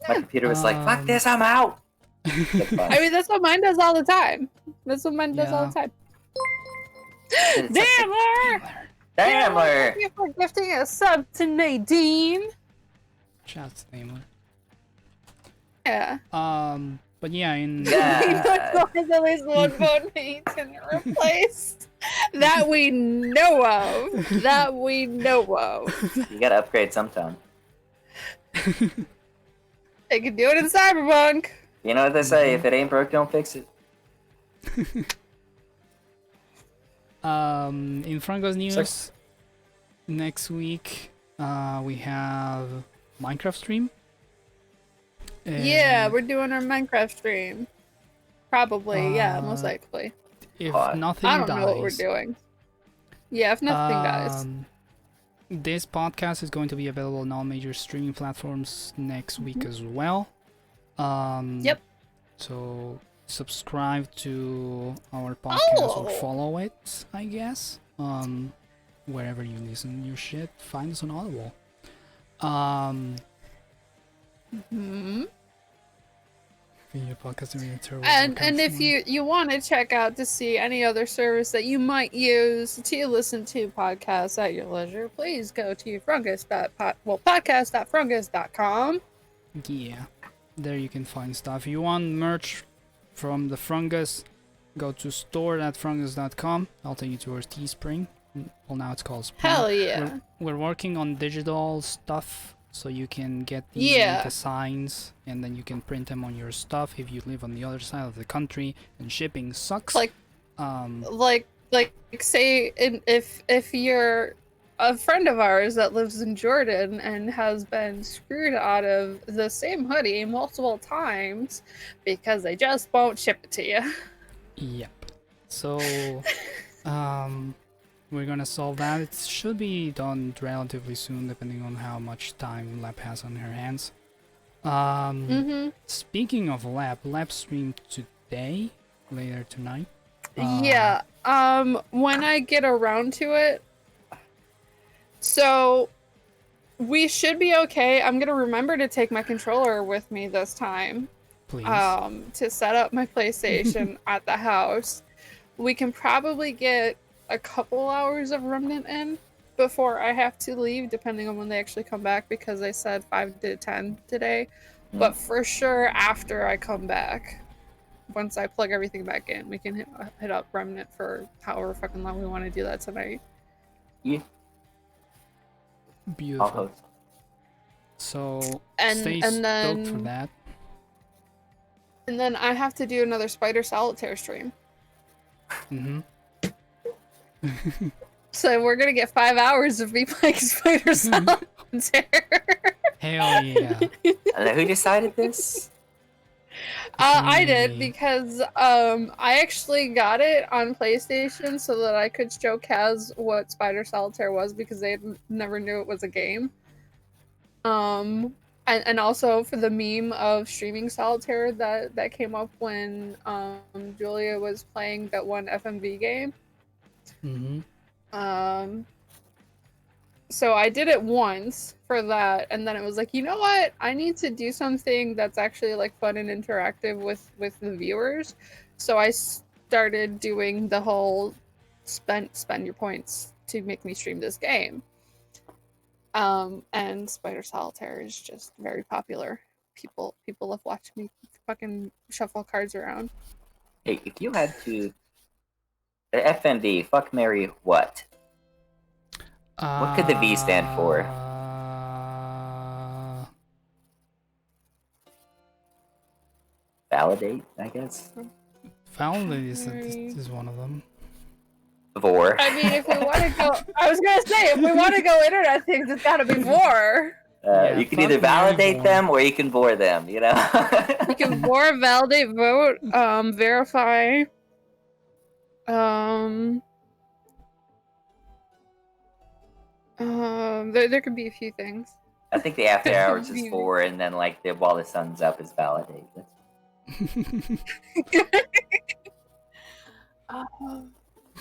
My computer was like, fuck this, I'm out! I mean, that's what mine does all the time. Dammler! Dammler! Thank you for gifting a sub to Nadine. Shout out to Daimler. Yeah. But yeah, There's at least one bone eaten and replaced. That we know of. You gotta upgrade sometime. They can do it in Cyberpunk. You know what they say, if it ain't broke, don't fix it. In Frungus news, next week, we have Minecraft stream. Yeah, we're doing our Minecraft stream. Probably, yeah, most likely. If nothing I don't dies, know what we're doing. Yeah, if nothing dies. This podcast is going to be available on all major streaming platforms next week as well. Yep. So subscribe to our podcast or follow it, I guess. Wherever you listen your shit, find us on Audible. And if you want to check out to see any other service that you might use to listen to podcasts at your leisure, please go to podcast.frungus.com. Yeah, there you can find stuff. If you want merch from the Frungus, go to store.frungus.com. I'll take you to our Teespring. Well, now it's called Spring. Hell yeah. We're working on digital stuff, so you can get the designs and then you can print them on your stuff if you live on the other side of the country and shipping sucks. Like say if you're a friend of ours that lives in Jordan and has been screwed out of the same hoodie multiple times because they just won't ship it to you. Yep. So we're gonna solve that. It should be done relatively soon, depending on how much time Lab has on her hands. Speaking of Lab streamed today, later tonight. Yeah. When I get around to it, so we should be okay. I'm gonna remember to take my controller with me this time. Please. To set up my PlayStation at the house. We can probably get a couple hours of Remnant in before I have to leave, depending on when they actually come back, because they said 5 to 10 today. But for sure, after I come back, once I plug everything back in, we can hit up Remnant for however fucking long we want to do that tonight. Yeah. Beautiful. So stay and then, stoked for that. And then I have to do another Spider Solitaire stream. So we're gonna get 5 hours of me playing Spider Solitaire. Hell yeah. Who decided this? I did, because I actually got it on PlayStation so that I could show Khaz what Spider Solitaire was, because they never knew it was a game. And also for the meme of streaming solitaire that came up when Julia was playing that one FMV game. So I did it once for that, and then it was like, you know what? I need to do something that's actually like fun and interactive with the viewers. So I started doing the whole spend your points to make me stream this game. And Spider Solitaire is just very popular. People love watching me fucking shuffle cards around. Hey, if you had to FND, fuck, marry, what? What could the V stand for? Validate, I guess. Validate is one of them. Vor. I mean, if we want to go, I was gonna say, if we want to go internet things, it's gotta be Vor. Yeah, you can either validate them or you can vor them, you know? You can Vor, validate, vote, verify. There could be a few things. I think the after hours is vor, and then like while the sun's up is validate.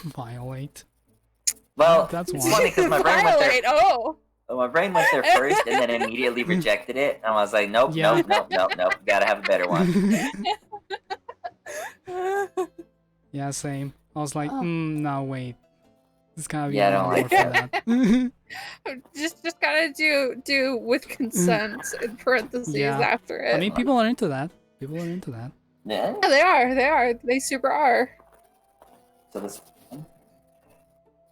Violate. Well, that's it's one. funny because my brain went there. Oh. My brain went there first, and then immediately rejected it. And I was like, nope, Yeah. nope. Gotta have a better one. Yeah, same. I was like, no, wait. It's gotta be Yeah, I don't like for that. just gotta do with consent in parentheses Yeah. after it. I mean, people are into that. People are into that. Yeah. Yeah, they are. They super are. So this.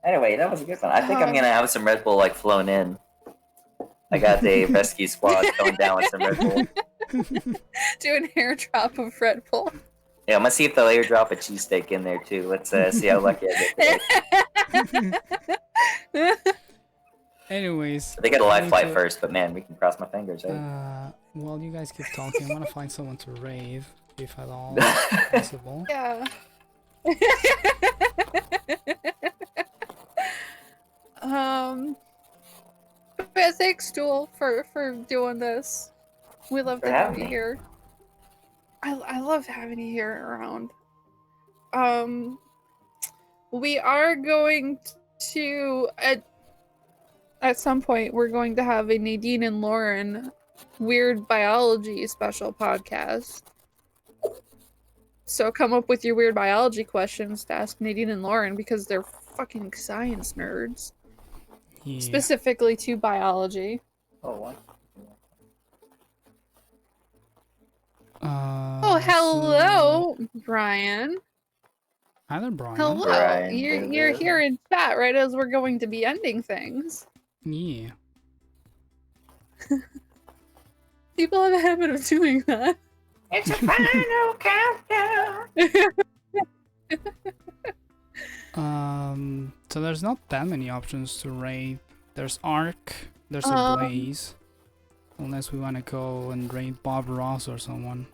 Anyway, that was a good one. I think I'm gonna have some Red Bull like flown in. I got the rescue squad going down with some Red Bull. Do an airdrop of Red Bull. Yeah, I'm gonna see if they'll airdrop a cheesesteak in there too. Let's see how lucky I get today. Anyways. They got a live flight first, but man, we can cross my fingers, right? Well, you guys keep talking. I want to find someone to rave, if at all possible. Yeah. But thanks, Duell, for doing this. We love to have you here. I love having you here around. We are going to at some point we're going to have a Nadine and Lauren weird biology special podcast. So come up with your weird biology questions to ask Nadine and Lauren because they're fucking science nerds. Yeah. Specifically to biology. Oh, what? Oh, hello, Brian. Hi there, Brian. Hello. Brian, You're here in chat right as we're going to be ending things. Yeah. People have a habit of doing that. It's a final countdown. So there's not that many options to raid. There's Ark, there's a Blaze. Unless we want to go and raid Bob Ross or someone.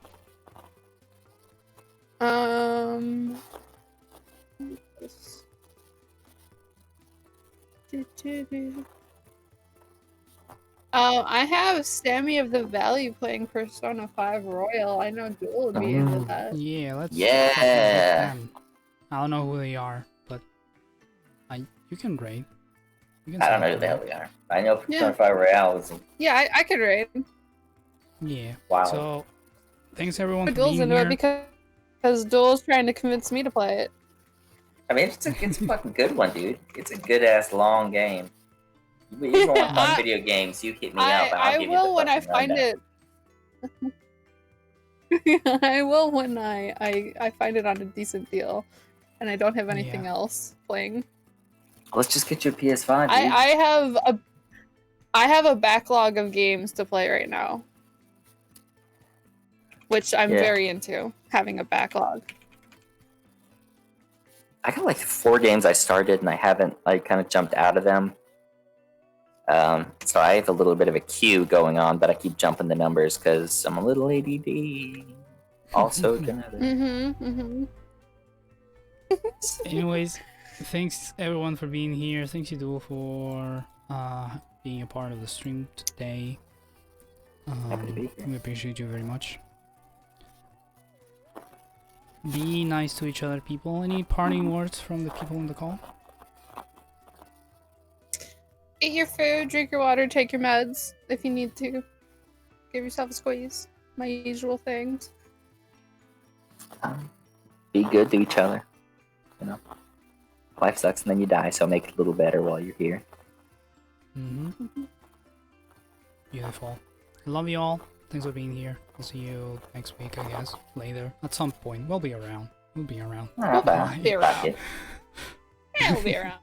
I have Sammy of the Valley playing Persona 5 Royal. I know Duell would be into that. Yeah, let's. Yeah. I don't know who they are, but you can raid. I don't know who the hell they are. I know Persona Yeah. 5 Royale is. Yeah, I could raid. Yeah. Wow. So, thanks everyone for Duell's being into here. it because Duell's trying to convince me to play it. I mean, it's a fucking good one, dude. It's a good ass long game. You want fun video games? You hit me up. And I'll I give will you the when I fucking find rundown. it. I will when I find it on a decent deal, and I don't have anything else playing. Let's just get you a PS5, dude. I have a backlog of games to play right now, which I'm very into, having a backlog. I got like 4 games I started and I haven't like kind of jumped out of them. So I have a little bit of a queue going on, but I keep jumping the numbers because I'm a little ADD. Also genetic. Anyways, thanks everyone for being here. Thanks you Duell for being a part of the stream today. Happy to be here. We appreciate you very much. Be nice to each other, people. Any parting words from the people on the call? Eat your food, drink your water, take your meds if you need to. Give yourself a squeeze. My usual things. Be good to each other. You know, life sucks and then you die, so make it a little better while you're here. Beautiful. Love you all. Thanks for being here. I'll see you next week, I guess. Later. At some point. We'll be around. We'll be around. Bye. Be around. Yeah, we'll be around.